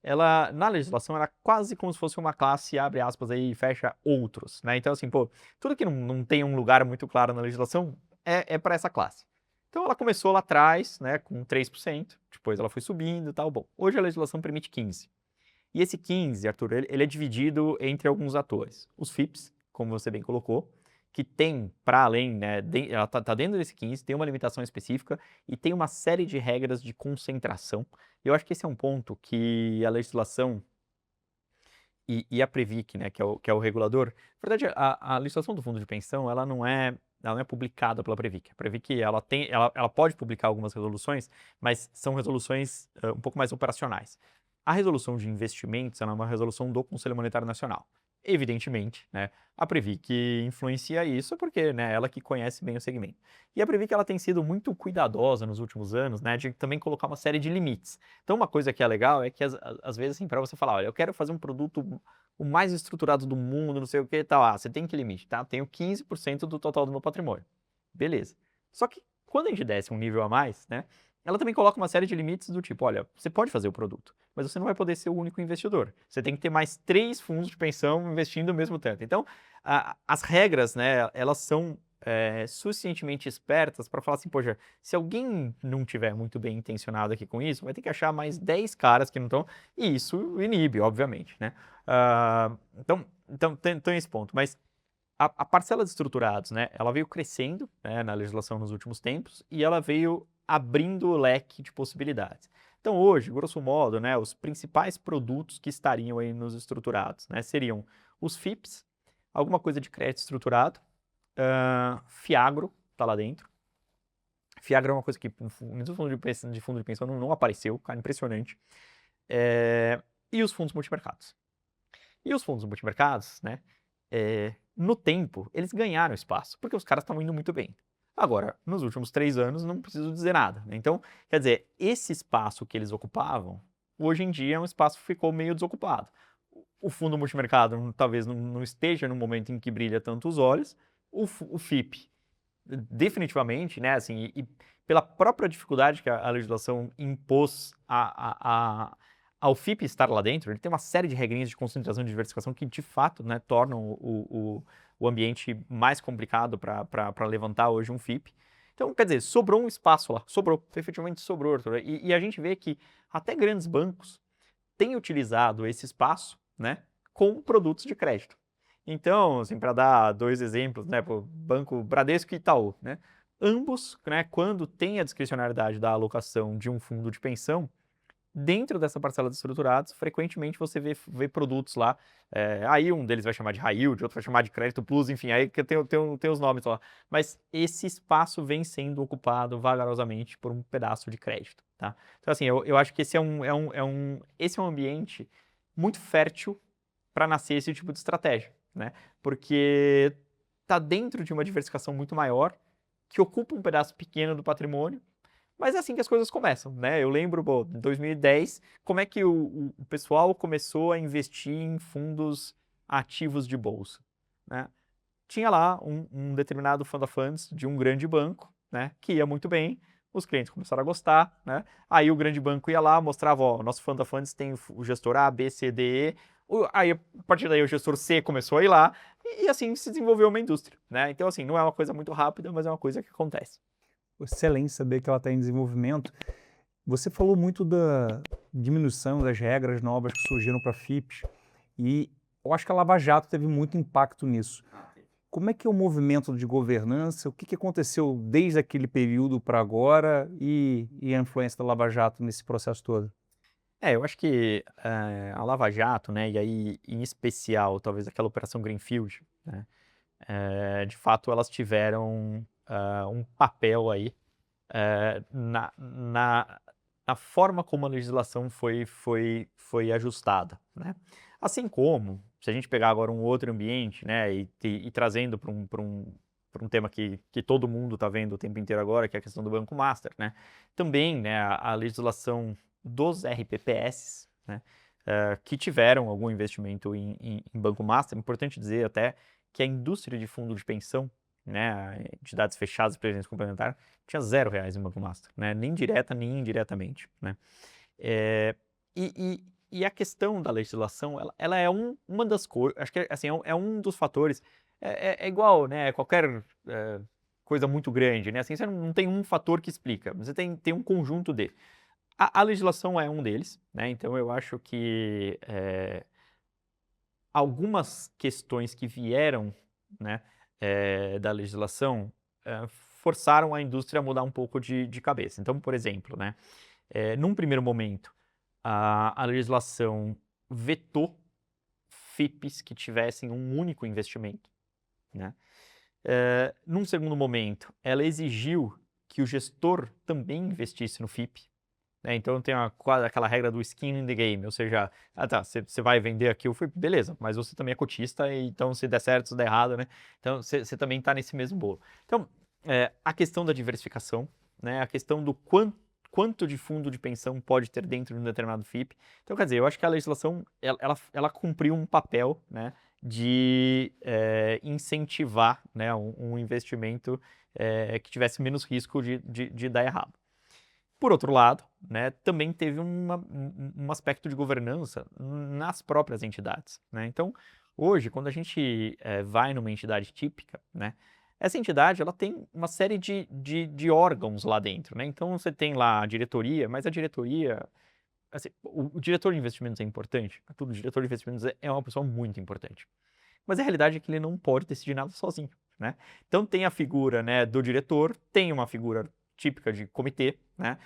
Ela, na legislação, era quase como se fosse uma classe, abre aspas aí, fecha outros, né? Então, assim, pô, tudo que não tem um lugar muito claro na legislação é para essa classe. Então, ela começou lá atrás, né, com 3%, depois ela foi subindo e tal. Bom, hoje a legislação permite 15%. E esse 15%, Arthur, ele é dividido entre alguns atores. Os FIPS, como você bem colocou, que tem, para além, né, ela está dentro desse 15%, tem uma limitação específica e tem uma série de regras de concentração. Eu acho que esse é um ponto que a legislação e a Previc, né, que é o regulador, na verdade, a legislação do fundo de pensão, ela não é publicada pela Previc. A Previc, ela pode publicar algumas resoluções, mas são resoluções um pouco mais operacionais. A resolução de investimentos, ela é uma resolução do Conselho Monetário Nacional. Evidentemente, né, a Previc influencia isso porque, né, ela que conhece bem o segmento. E a Previc, ela tem sido muito cuidadosa nos últimos anos, né, de também colocar uma série de limites. Então, uma coisa que é legal é que, às vezes, assim, para você falar, olha, eu quero fazer um produto o mais estruturado do mundo, não sei o que e tal, você tem que limite, tá? Tenho 15% do total do meu patrimônio. Beleza. Só que, quando a gente desce um nível a mais, né, ela também coloca uma série de limites do tipo, olha, você pode fazer o produto, mas você não vai poder ser o único investidor. Você tem que ter mais 3 fundos de pensão investindo o mesmo tanto. Então, as regras, né, elas são suficientemente espertas para falar assim, poxa, se alguém não tiver muito bem intencionado aqui com isso, vai ter que achar mais 10 caras que não estão, e isso inibe, obviamente, né? Então tem esse ponto, mas a parcela de estruturados, né, ela veio crescendo, né, na legislação nos últimos tempos e ela veio abrindo o leque de possibilidades. Então hoje, grosso modo, né, os principais produtos que estariam aí nos estruturados, né, seriam os FIPS, alguma coisa de crédito estruturado, Fiagro está lá dentro. Fiagro é uma coisa que no fundo de pensão não apareceu, cara, impressionante. E os fundos multimercados. E os fundos multimercados, né, no tempo, eles ganharam espaço, porque os caras estavam indo muito bem. Agora, nos últimos 3 anos, não preciso dizer nada, né? Então, quer dizer, esse espaço que eles ocupavam, hoje em dia é um espaço que ficou meio desocupado. O fundo multimercado talvez não esteja no momento em que brilha tanto os olhos, o FIP, definitivamente, né, assim, e pela própria dificuldade que a legislação impôs ao FIP estar lá dentro, ele tem uma série de regrinhas de concentração e diversificação que, de fato, né, tornam o ambiente mais complicado para levantar hoje um FIP. Então, quer dizer, sobrou um espaço lá, efetivamente sobrou, Arthur. E a gente vê que até grandes bancos têm utilizado esse espaço, né, com produtos de crédito. Então, assim, para dar 2 exemplos, né, o Banco Bradesco e Itaú, né, ambos, né, quando tem a discricionariedade da alocação de um fundo de pensão, dentro dessa parcela de estruturados, frequentemente você vê produtos lá, aí um deles vai chamar de high yield, outro vai chamar de crédito plus, enfim, aí que tem os nomes lá. Mas esse espaço vem sendo ocupado vagarosamente por um pedaço de crédito, tá? Então, assim, eu acho que esse esse é um ambiente muito fértil para nascer esse tipo de estratégia, né? Porque está dentro de uma diversificação muito maior, que ocupa um pedaço pequeno do patrimônio, mas é assim que as coisas começam, né? Eu lembro, em 2010, como é que o pessoal começou a investir em fundos ativos de bolsa, né? Tinha lá um determinado fund of funds de um grande banco, né? Que ia muito bem, os clientes começaram a gostar, né? Aí o grande banco ia lá, mostrava, ó, nosso fund of funds tem o gestor A, B, C, D, E. Aí, a partir daí, o gestor C começou a ir lá, e assim se desenvolveu uma indústria, né? Então, assim, não é uma coisa muito rápida, mas é uma coisa que acontece. Excelente saber que ela está em desenvolvimento. Você falou muito da diminuição das regras novas que surgiram para FIPs e eu acho que a Lava Jato teve muito impacto nisso. Como é que é o movimento de governança? O que aconteceu desde aquele período para agora e a influência da Lava Jato nesse processo todo? Eu acho que a Lava Jato, né, e aí em especial talvez aquela Operação Greenfield, né, de fato elas tiveram um papel aí na forma como a legislação foi ajustada, né? Assim como, se a gente pegar agora um outro ambiente, né, e trazendo para um tema que todo mundo está vendo o tempo inteiro agora, que é a questão do Banco Master, né? Também, né, a legislação dos RPPS, né, que tiveram algum investimento em Banco Master. É importante dizer até que a indústria de fundo de pensão, né, entidades fechadas, previdência complementar, tinha R$0 em Banco Master, né, nem direta nem indiretamente, né. E a questão da legislação, ela é uma das coisas, acho que assim, é um dos fatores, é igual, né, qualquer coisa muito grande, né, assim, você não tem um fator que explica, você tem um conjunto de. A legislação é um deles, né, então eu acho que algumas questões que vieram, né, da legislação forçaram a indústria a mudar um pouco de cabeça. Então, por exemplo, né, num primeiro momento, a legislação vetou FIPs que tivessem um único investimento, né? Num segundo momento, ela exigiu que o gestor também investisse no FIP, né? Então tem aquela regra do skin in the game, ou seja, você vai vender aqui o FIP, beleza, mas você também é cotista, então se der certo, se der errado, né? Então você também está nesse mesmo bolo. Então, a questão da diversificação, né? A questão do quanto de fundo de pensão pode ter dentro de um determinado FIP. Então, quer dizer, eu acho que a legislação, ela cumpriu um papel, né, de incentivar, né, um investimento que tivesse menos risco de dar errado. Por outro lado, né, também teve um aspecto de governança nas próprias entidades, né? Então, hoje, quando a gente vai numa entidade típica, né, essa entidade ela tem uma série de órgãos lá dentro, né? Então, você tem lá a diretoria, mas a diretoria, assim, o diretor de investimentos é importante, tudo, o diretor de investimentos é uma pessoa muito importante. Mas a realidade é que ele não pode decidir nada sozinho, né? Então, tem a figura, né, do diretor, tem uma figura típica de comitê, né?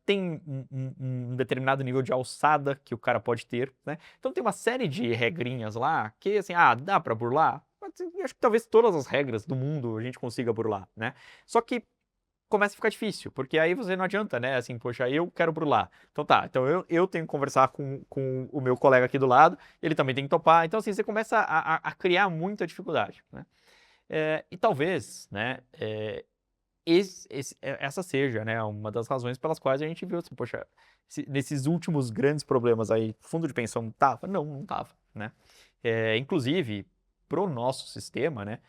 Tem um determinado nível de alçada que o cara pode ter, né? Então tem uma série de regrinhas lá que, assim, dá para burlar? Mas, acho que talvez todas as regras do mundo a gente consiga burlar, né? Só que começa a ficar difícil, porque aí você não adianta, né? Assim, poxa, eu quero burlar. Então tá, então eu tenho que conversar com o meu colega aqui do lado, ele também tem que topar. Então, assim, você começa a criar muita dificuldade, né? E talvez, né, essa seja, né, uma das razões pelas quais a gente viu assim, poxa, nesses últimos grandes problemas aí, fundo de pensão tava? Não tava, né? Inclusive, pro nosso sistema, né,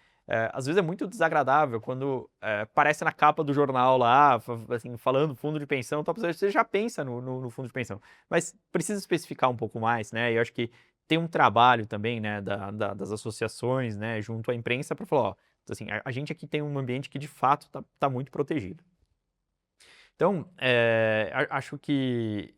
às vezes é muito desagradável quando aparece na capa do jornal lá, assim, falando fundo de pensão, tal, você já pensa no fundo de pensão. Mas precisa especificar um pouco mais, né? E eu acho que tem um trabalho também, né, das associações, né, junto à imprensa para falar, ó, assim, a gente aqui tem um ambiente que de fato tá muito protegido. Então, acho que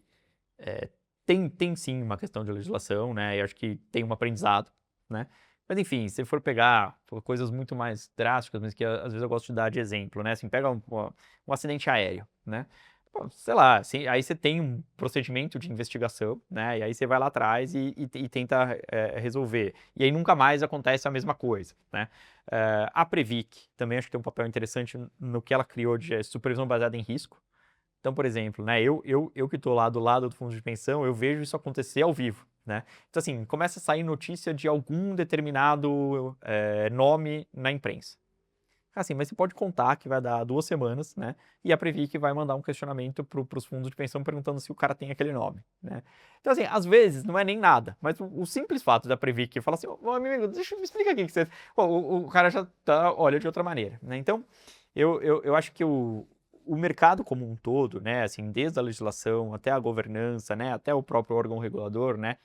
tem sim uma questão de legislação, né? E acho que tem um aprendizado, né? Mas enfim, se for pegar coisas muito mais drásticas, mas que às vezes eu gosto de dar de exemplo, né? Assim, pega um acidente aéreo, né? Pô, sei lá, assim, aí você tem um procedimento de investigação, né? E aí você vai lá atrás e tenta resolver. E aí nunca mais acontece a mesma coisa, né? A Previc também acho que tem um papel interessante no que ela criou de supervisão baseada em risco. Então, por exemplo, né, eu que estou lá do lado do fundo de pensão, eu vejo isso acontecer ao vivo, né? Então, assim, começa a sair notícia de algum determinado nome na imprensa. Assim, mas você pode contar que vai dar 2 semanas, né? E a Previc vai mandar um questionamento para os fundos de pensão perguntando se o cara tem aquele nome, né? Então, assim, às vezes não é nem nada, mas o simples fato da Previc falar assim, ô amigo, deixa eu me explicar aqui que você... Pô, o cara já olha de outra maneira, né? Então, eu acho que o mercado como um todo, né, assim, desde a legislação até a governança, né, até o próprio órgão regulador, né,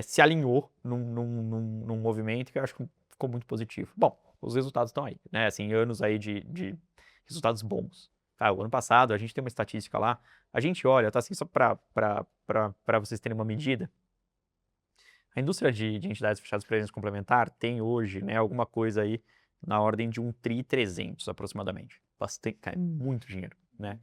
se alinhou num movimento que eu acho que ficou muito positivo. Bom, os resultados estão aí, né, assim, anos aí de resultados bons. Tá, o ano passado, a gente tem uma estatística lá, a gente olha, tá assim, só para vocês terem uma medida, a indústria de entidades fechadas de previdência complementar tem hoje, né, alguma coisa aí na ordem de 1,3 bi aproximadamente. Bastante, é muito dinheiro, né?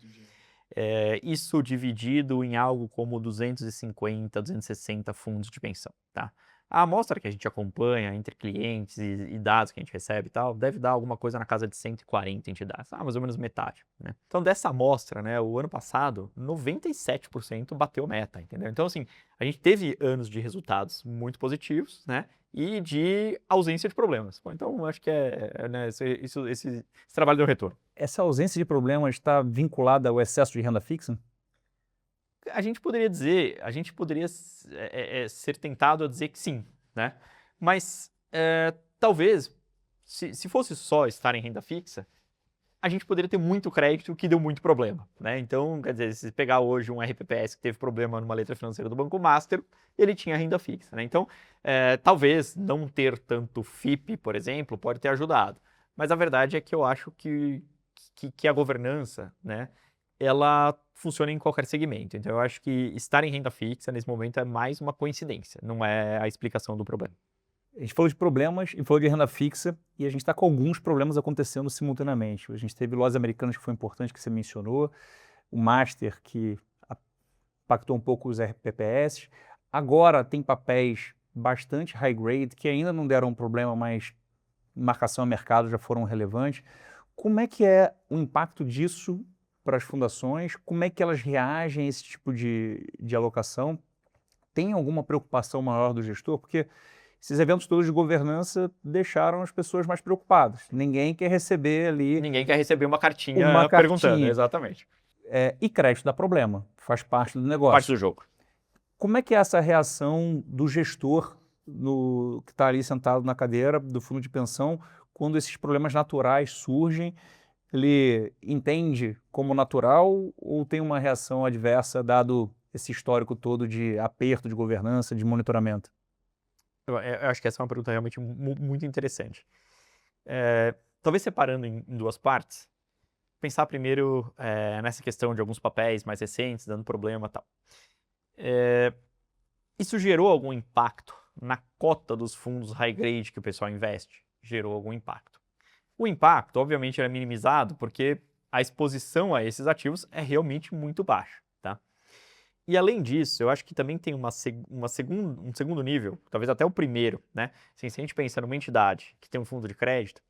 Isso dividido em algo como 250, 260 fundos de pensão, tá? A amostra que a gente acompanha entre clientes e dados que a gente recebe e tal, deve dar alguma coisa na casa de 140 entidades, mais ou menos metade, né? Então, dessa amostra, né, o ano passado, 97% bateu meta, entendeu? Então, assim, a gente teve anos de resultados muito positivos, né? E de ausência de problemas. Bom, então, acho que né, esse trabalho deu retorno. Essa ausência de problemas está vinculada ao excesso de renda fixa? A gente poderia dizer, a gente poderia ser tentado a dizer que sim, né? Mas talvez, se fosse só estar em renda fixa, a gente poderia ter muito crédito que deu muito problema, né? Então, quer dizer, se pegar hoje um RPPS que teve problema numa letra financeira do Banco Master, ele tinha renda fixa, né? Então, talvez não ter tanto FIP, por exemplo, pode ter ajudado. Mas a verdade é que eu acho que a governança, né, ela funciona em qualquer segmento. Então, eu acho que estar em renda fixa nesse momento é mais uma coincidência, não é a explicação do problema. A gente falou de problemas e falou de renda fixa e a gente está com alguns problemas acontecendo simultaneamente. A gente teve lojas americanas que foi importante, que você mencionou, o Master que impactou um pouco os RPPS. Agora tem papéis bastante high grade que ainda não deram problema, mas marcação a mercado já foram relevantes. Como é que é o impacto disso para as fundações? Como é que elas reagem a esse tipo de alocação? Tem alguma preocupação maior do gestor? Porque esses eventos todos de governança deixaram as pessoas mais preocupadas. Ninguém quer receber ali Ninguém quer receber uma cartinha uma perguntando, cartinha. exatamente. E crédito dá problema, faz parte do Parte negócio. do jogo. Como é que é essa reação do gestor que está ali sentado na cadeira do fundo de pensão quando esses problemas naturais surgem? Ele entende como natural ou tem uma reação adversa dado esse histórico todo de aperto de governança, de monitoramento? Eu acho que essa é uma pergunta realmente muito interessante. Talvez separando em 2 partes, pensar primeiro nessa questão de alguns papéis mais recentes, dando problema e tal. Isso gerou algum impacto na cota dos fundos high grade que o pessoal investe? Gerou algum impacto. O impacto, obviamente, era minimizado porque a exposição a esses ativos é realmente muito baixa, tá? E além disso, eu acho que também tem um segundo nível, talvez até o primeiro, né? Assim, se a gente pensa numa entidade que tem um fundo de crédito,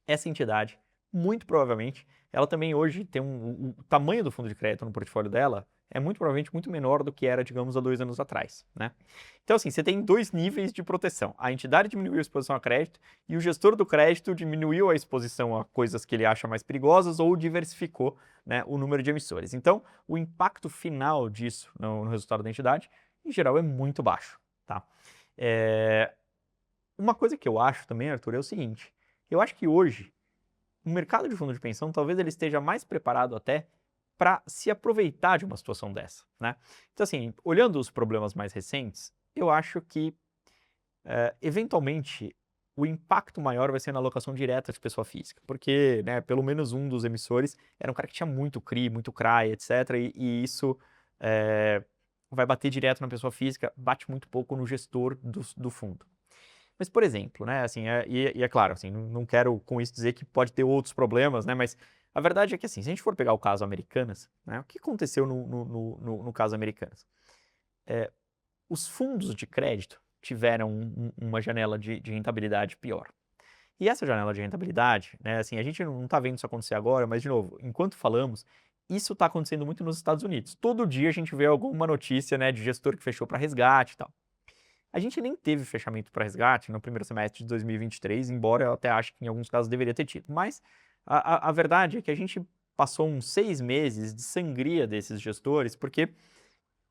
essa entidade, muito provavelmente, ela também hoje tem o tamanho do fundo de crédito no portfólio dela é muito provavelmente muito menor do que era, digamos, há 2 anos atrás, né? Então, assim, você tem 2 níveis de proteção. A entidade diminuiu a exposição a crédito e o gestor do crédito diminuiu a exposição a coisas que ele acha mais perigosas ou diversificou, né, o número de emissores. Então, o impacto final disso no resultado da entidade, em geral, é muito baixo, tá? Uma coisa que eu acho também, Arthur, é o seguinte, Eu acho que hoje, o mercado de fundo de pensão, talvez ele esteja mais preparado até para se aproveitar de uma situação dessa, né? Então, assim, olhando os problemas mais recentes, eu acho que, eventualmente, o impacto maior vai ser na alocação direta de pessoa física, porque, né, pelo menos um dos emissores era um cara que tinha muito CRI, muito CRAI, etc., e isso vai bater direto na pessoa física, bate muito pouco no gestor do fundo. Mas, por exemplo, né, assim, e é claro, assim, não quero com isso dizer que pode ter outros problemas, né, mas a verdade é que, assim, se a gente for pegar o caso Americanas, né, o que aconteceu no caso Americanas? Os fundos de crédito tiveram uma janela de rentabilidade pior. E essa janela de rentabilidade, né, assim, a gente não está vendo isso acontecer agora, mas, de novo, enquanto falamos, isso está acontecendo muito nos Estados Unidos. Todo dia a gente vê alguma notícia, né, de gestor que fechou para resgate e tal. A gente nem teve fechamento para resgate no primeiro semestre de 2023, embora eu até ache que em alguns casos deveria ter tido. Mas a verdade é que a gente passou uns 6 meses de sangria desses gestores, porque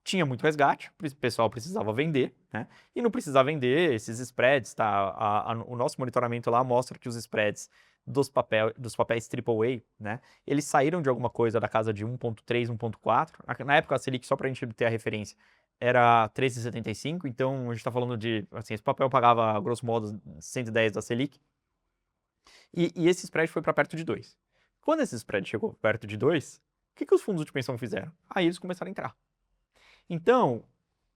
tinha muito resgate, o pessoal precisava vender, né? E não precisava vender esses spreads, tá? O nosso monitoramento lá mostra que os spreads dos papéis AAA, né? Eles saíram de alguma coisa da casa de 1,3, 1,4. Na época a Selic, só para a gente ter a referência, era 3,75, então a gente está falando de, assim, esse papel pagava, grosso modo, 110 da Selic, e esse spread foi para perto de 2. Quando esse spread chegou perto de 2, o que os fundos de pensão fizeram? Aí eles começaram a entrar. Então,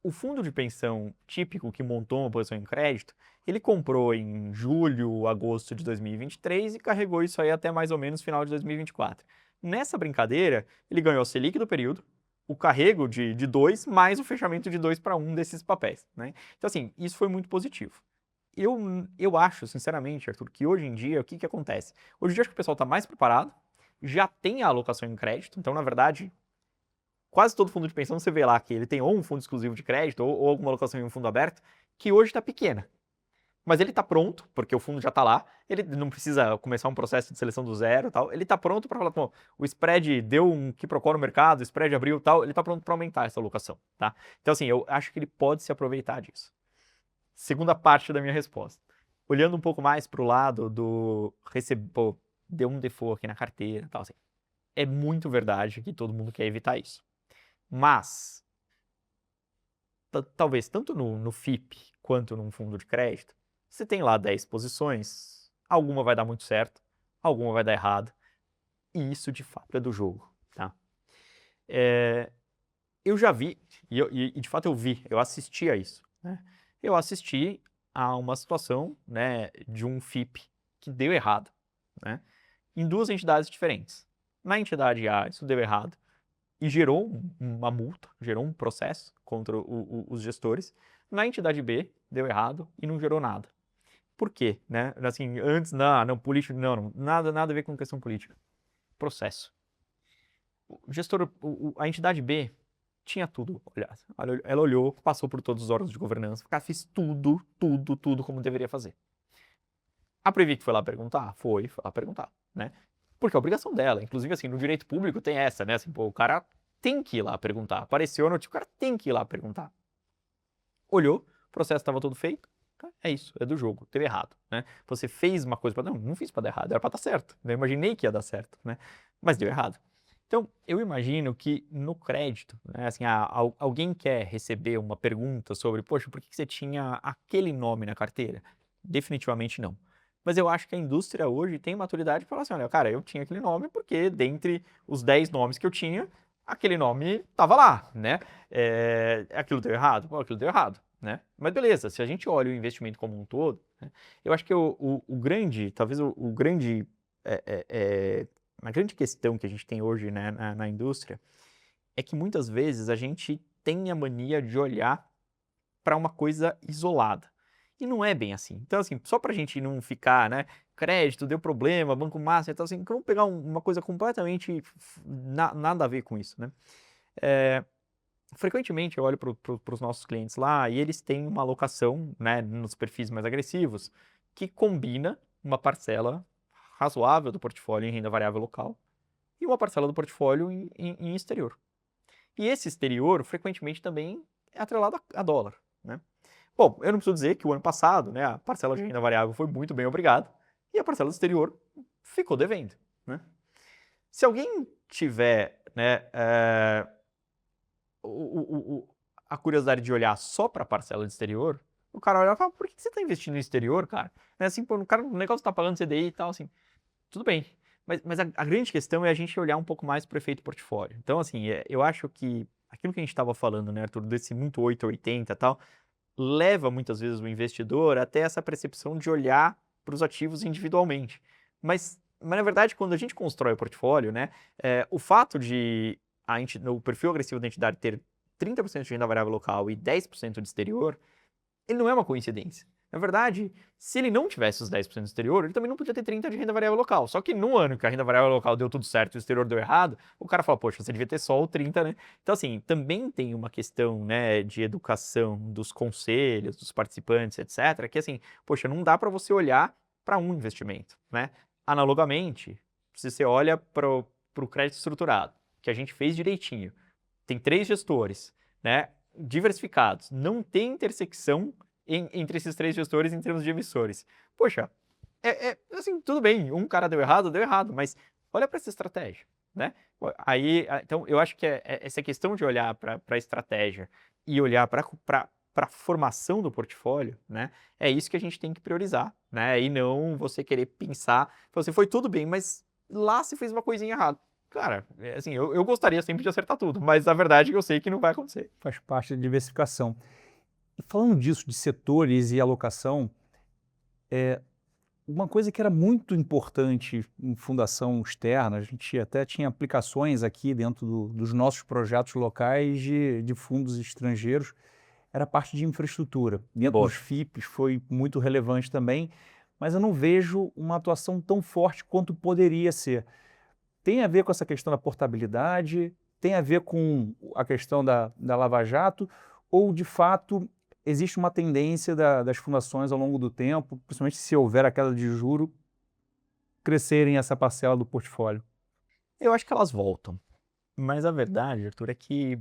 o fundo de pensão típico que montou uma posição em crédito, ele comprou em julho, agosto de 2023 e carregou isso aí até mais ou menos final de 2024. Nessa brincadeira, ele ganhou a Selic do período, o carrego de 2, mais o fechamento de 2 para 1 desses papéis, né? Então, assim, isso foi muito positivo. Eu acho, sinceramente, Arthur, que hoje em dia, o que acontece? Hoje em dia, acho que o pessoal está mais preparado, já tem a alocação em crédito, então, na verdade, quase todo fundo de pensão você vê lá que ele tem ou um fundo exclusivo de crédito ou alguma alocação em um fundo aberto, que hoje está pequena. Mas ele está pronto, porque o fundo já está lá, ele não precisa começar um processo de seleção do zero e tal, ele está pronto para falar, pô, o spread deu um quiprocó no mercado, o spread abriu e tal, ele está pronto para aumentar essa alocação, tá? Então, assim, eu acho que ele pode se aproveitar disso. Segunda parte da minha resposta. Olhando um pouco mais para o lado do pô, deu um default aqui na carteira e tal, assim, é muito verdade que todo mundo quer evitar isso. Mas, talvez tanto no FIP quanto num fundo de crédito, você tem lá 10 posições, alguma vai dar muito certo, alguma vai dar errado, e isso de fato é do jogo, tá? Eu já vi, e de fato eu assisti a isso, né? Eu assisti a uma situação, né, de um FIP que deu errado, né, em duas entidades diferentes. Na entidade A, isso deu errado, e gerou uma multa, gerou um processo contra os gestores. Na entidade B, deu errado e não gerou nada. Por quê? Né? Assim, antes, não, político, não, nada a ver com questão política. Processo. O gestor, a entidade B tinha tudo. Ela olhou, passou por todos os órgãos de governança, fez tudo como deveria fazer. A Previc foi lá perguntar? Foi lá perguntar, né? Porque é a obrigação dela. Inclusive, assim, no direito público tem essa, né? Assim, pô, o cara tem que ir lá perguntar. Apareceu a notícia, o cara tem que ir lá perguntar. Olhou, o processo estava todo feito. É isso, é do jogo, teve errado, né? Você fez uma coisa para não fiz para dar errado, era para estar certo. Eu imaginei que ia dar certo, né? Mas deu errado. Então, eu imagino que no crédito, né, assim, alguém quer receber uma pergunta sobre, poxa, por que você tinha aquele nome na carteira? Definitivamente não. Mas eu acho que a indústria hoje tem maturidade para falar assim, olha, cara, eu tinha aquele nome porque dentre os 10 nomes que eu tinha, aquele nome estava lá, né? Aquilo deu errado? Pô, aquilo deu errado, né? Mas beleza, se a gente olha o investimento como um todo, né, eu acho que o grande, talvez o grande, a grande questão que a gente tem hoje, né, na indústria é que muitas vezes a gente tem a mania de olhar para uma coisa isolada. E não é bem assim. Então, assim, só para a gente não ficar, né, crédito, deu problema, banco massa e tal, assim, vamos pegar uma coisa completamente nada a ver com isso, né? Frequentemente eu olho para os nossos clientes lá e eles têm uma alocação, né, nos perfis mais agressivos que combina uma parcela razoável do portfólio em renda variável local e uma parcela do portfólio em exterior. E esse exterior, frequentemente, também é atrelado a dólar, né? Bom, eu não preciso dizer que o ano passado, né, a parcela de renda variável foi muito bem, obrigado. e a parcela do exterior ficou devendo, né? Se alguém tiver, né, a curiosidade de olhar só para a parcela do exterior, o cara olha e fala, por que você está investindo no exterior, cara? É assim, pô, o negócio está pagando CDI e tal, assim, tudo bem. Mas a grande questão é a gente olhar um pouco mais para o efeito portfólio. Então, assim, eu acho que aquilo que a gente estava falando, né, Arthur, desse muito 880 e tal, leva muitas vezes o investidor até essa percepção de olhar para os ativos individualmente. Mas na verdade, quando a gente constrói o portfólio, né, o fato de o perfil agressivo da entidade ter 30% de renda variável local e 10% de exterior, ele não é uma coincidência. Na verdade, se ele não tivesse os 10% do exterior, ele também não podia ter 30% de renda variável local. Só que no ano que a renda variável local deu tudo certo e o exterior deu errado, o cara fala, poxa, você devia ter só o 30%, né? Então, assim, também tem uma questão, né, de educação dos conselhos, dos participantes, etc., que, assim, poxa, não dá para você olhar para um investimento, né? Analogamente, se você olha para o crédito estruturado, que a gente fez direitinho, tem 3 gestores, né, diversificados, não tem intersecção entre esses 3 gestores em termos de emissores. Poxa, assim, tudo bem, um cara deu errado, mas olha para essa estratégia, né? Aí, então, eu acho que essa questão de olhar para a estratégia e olhar para a formação do portfólio, né? É isso que a gente tem que priorizar, né? E não você querer pensar, você foi tudo bem, mas lá você fez uma coisinha errada. Cara, assim, eu gostaria sempre de acertar tudo, mas a verdade é que eu sei que não vai acontecer. Faz parte da diversificação. E falando disso, de setores e alocação, uma coisa que era muito importante em fundação externa, a gente até tinha aplicações aqui dentro dos nossos projetos locais de fundos estrangeiros, era a parte de infraestrutura. Dentro dos Boa. FIPs foi muito relevante também, mas eu não vejo uma atuação tão forte quanto poderia ser. Tem a ver com essa questão da portabilidade, tem a ver com a questão da Lava Jato, ou de fato existe uma tendência das fundações ao longo do tempo, principalmente se houver a queda de juro, crescerem essa parcela do portfólio? Eu acho que elas voltam, mas a verdade, Arthur, é que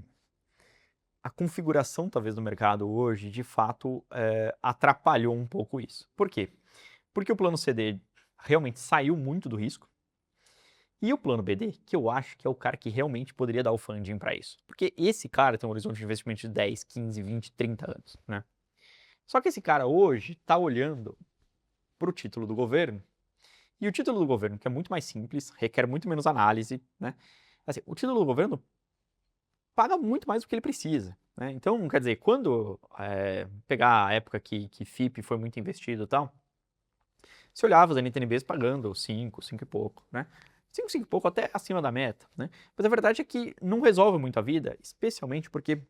a configuração talvez do mercado hoje, de fato, atrapalhou um pouco isso. Por quê? Porque o plano CD realmente saiu muito do risco, e o plano BD, que eu acho que é o cara que realmente poderia dar o funding para isso. Porque esse cara tem um horizonte de investimento de 10, 15, 20, 30 anos, né? Só que esse cara hoje está olhando para o título do governo, e o título do governo, que é muito mais simples, requer muito menos análise, né? Assim, o título do governo paga muito mais do que ele precisa, né? Então, quer dizer, quando pegar a época que FIP foi muito investido e tal, você olhava os NTNBs pagando 5 e pouco, né? 5 e pouco até acima da meta, né? Mas a verdade é que não resolve muito a vida, especialmente porque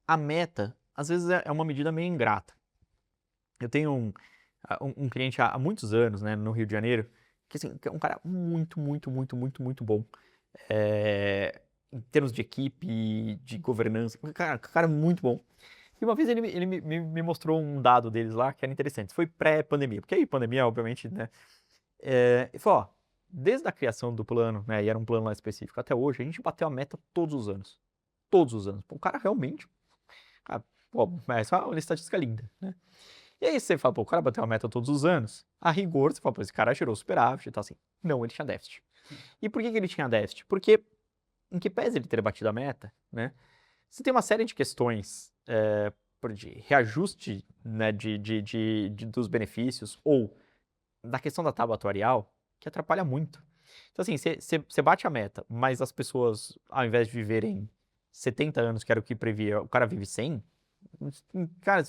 a meta, às vezes, é uma medida meio ingrata. Eu tenho um cliente há muitos anos, né, no Rio de Janeiro, que, assim, que é um cara muito, muito, muito, muito, muito bom. Em termos de equipe, de governança, cara muito bom. E uma vez ele me mostrou um dado deles lá que era interessante. Foi pré-pandemia, porque aí pandemia, obviamente, né? Ele falou, ó, desde a criação do plano, né, e era um plano lá específico, até hoje, a gente bateu a meta todos os anos. Todos os anos. Pô, o cara realmente, cara, pô, essa é uma estatística linda, né? E aí você fala, pô, o cara bateu a meta todos os anos. A rigor, você fala, pô, esse cara gerou superávit e tal, assim. Não, ele tinha déficit. E por que ele tinha déficit? Porque, em que pese ele ter batido a meta, né, você tem uma série de questões de reajuste, né, dos benefícios ou da questão da tábua atuarial que atrapalha muito. Então, assim, você bate a meta, mas as pessoas, ao invés de viverem 70 anos, que era o que previa, o cara vive 100, cara,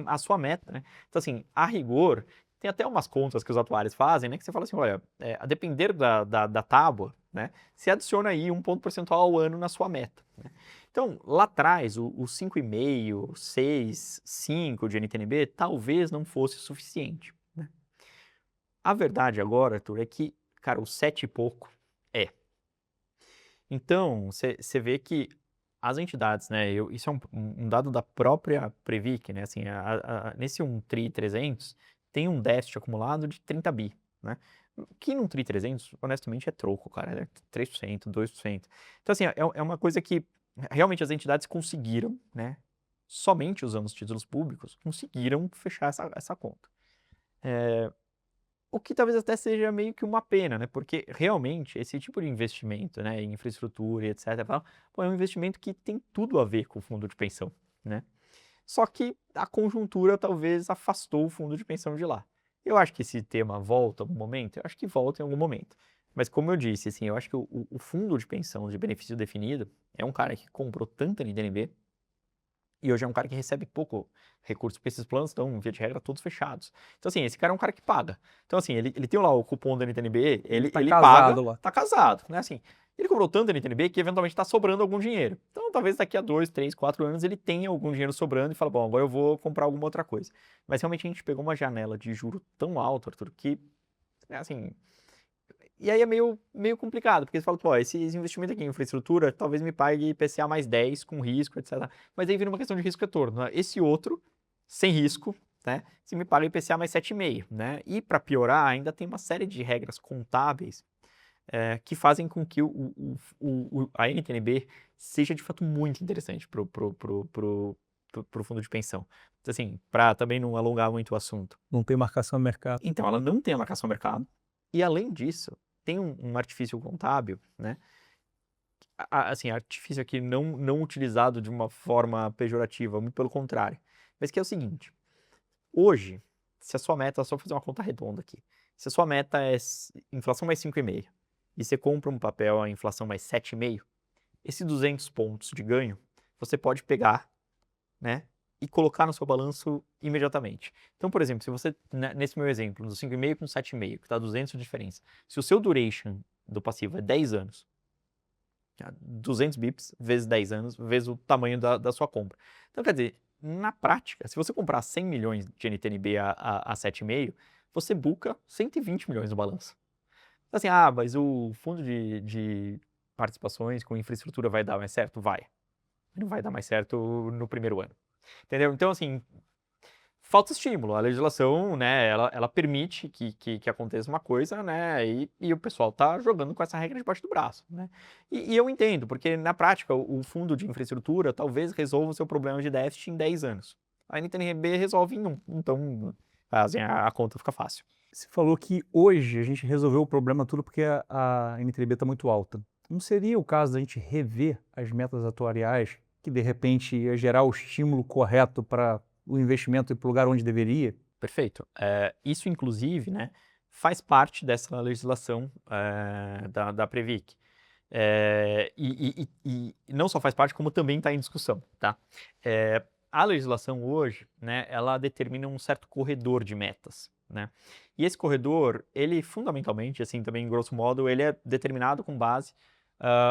a sua meta, né? Então, assim, a rigor, tem até umas contas que os atuários fazem, né? Que você fala assim, olha, a depender da tábua, né? Você adiciona aí 1 ponto percentual ao ano na sua meta, né? Então, lá atrás, o 5,5, 6, 5 de NTNB talvez não fosse suficiente, né? A verdade agora, Arthur, é que, cara, o 7 e pouco é. Então, você vê que as entidades, né, isso é um dado da própria Previc, né, assim, nesse 1 tri 300 tem um déficit acumulado de 30 bi, né, que num tri 300, honestamente, é troco, cara, é 3%, 2%. Então, assim, é uma coisa que realmente as entidades conseguiram, né, somente usando os títulos públicos, conseguiram fechar essa conta. O que talvez até seja meio que uma pena, né? Porque realmente esse tipo de investimento, né, em infraestrutura e etc, pô, é um investimento que tem tudo a ver com o fundo de pensão, né? Só que a conjuntura talvez afastou o fundo de pensão de lá. Eu acho que esse tema volta em algum momento, eu acho que volta em algum momento. Mas como eu disse, assim, eu acho que o fundo de pensão de benefício definido é um cara que comprou tanta NTNB e hoje é um cara que recebe pouco recurso, porque esses planos estão, via de regra, todos fechados. Então, assim, esse cara é um cara que paga. Então, assim, ele tem lá o cupom da NTNB, ele paga, casado lá. tá casado, né? Assim, ele comprou tanto NTNB que eventualmente tá sobrando algum dinheiro. Então, talvez daqui a 2, 3, 4 anos ele tenha algum dinheiro sobrando e fala, bom, agora eu vou comprar alguma outra coisa. Mas realmente a gente pegou uma janela de juro tão alta, Arthur, que, assim, e aí é meio complicado, porque você fala, pô, esse investimento aqui em infraestrutura talvez me pague IPCA mais 10 com risco, etc. Mas aí vira uma questão de risco-retorno, né? Esse outro, sem risco, né? Se me paga IPCA mais 7,5, né? E para piorar, ainda tem uma série de regras contábeis que fazem com que a NTNB seja de fato muito interessante pro fundo de pensão. Então, assim, para também não alongar muito o assunto. Não tem marcação no mercado. Então, ela não tem a marcação ao mercado. E, além disso, tem um artifício contábil, né? Assim, artifício aqui não utilizado de uma forma pejorativa, muito pelo contrário. Mas que é o seguinte, hoje, se a sua meta, só fazer uma conta redonda aqui, se a sua meta é inflação mais 5,5 e você compra um papel a inflação mais 7,5, esses 200 pontos de ganho, você pode pegar, né, e colocar no seu balanço imediatamente. Então, por exemplo, se você, nesse meu exemplo, do 5,5 com 7,5, que está 200 de diferença, se o seu duration do passivo é 10 anos, 200 bips vezes 10 anos, vezes o tamanho da sua compra. Então, quer dizer, na prática, se você comprar 100 milhões de NTNB a 7,5, você buca 120 milhões no balanço. Então, assim, mas o fundo de participações com infraestrutura vai dar mais certo? Vai. Não vai dar mais certo no primeiro ano. Entendeu? Então, assim, falta estímulo. A legislação, né, ela permite que aconteça uma coisa, né, e o pessoal tá jogando com essa regra debaixo do braço, né. E eu entendo, porque na prática o fundo de infraestrutura talvez resolva o seu problema de déficit em 10 anos. A NTNB resolve em 1, então assim, a conta fica fácil. Você falou que hoje a gente resolveu o problema tudo porque a NTNB está muito alta. Não seria o caso da gente rever as metas atuariais, que de repente ia gerar o estímulo correto para o investimento ir para o lugar onde deveria? Perfeito. Isso, inclusive, né, faz parte dessa legislação da Previc. E não só faz parte, como também está em discussão, tá? A legislação hoje, né, ela determina um certo corredor de metas, né? E esse corredor, ele fundamentalmente, assim, também em grosso modo, ele é determinado com base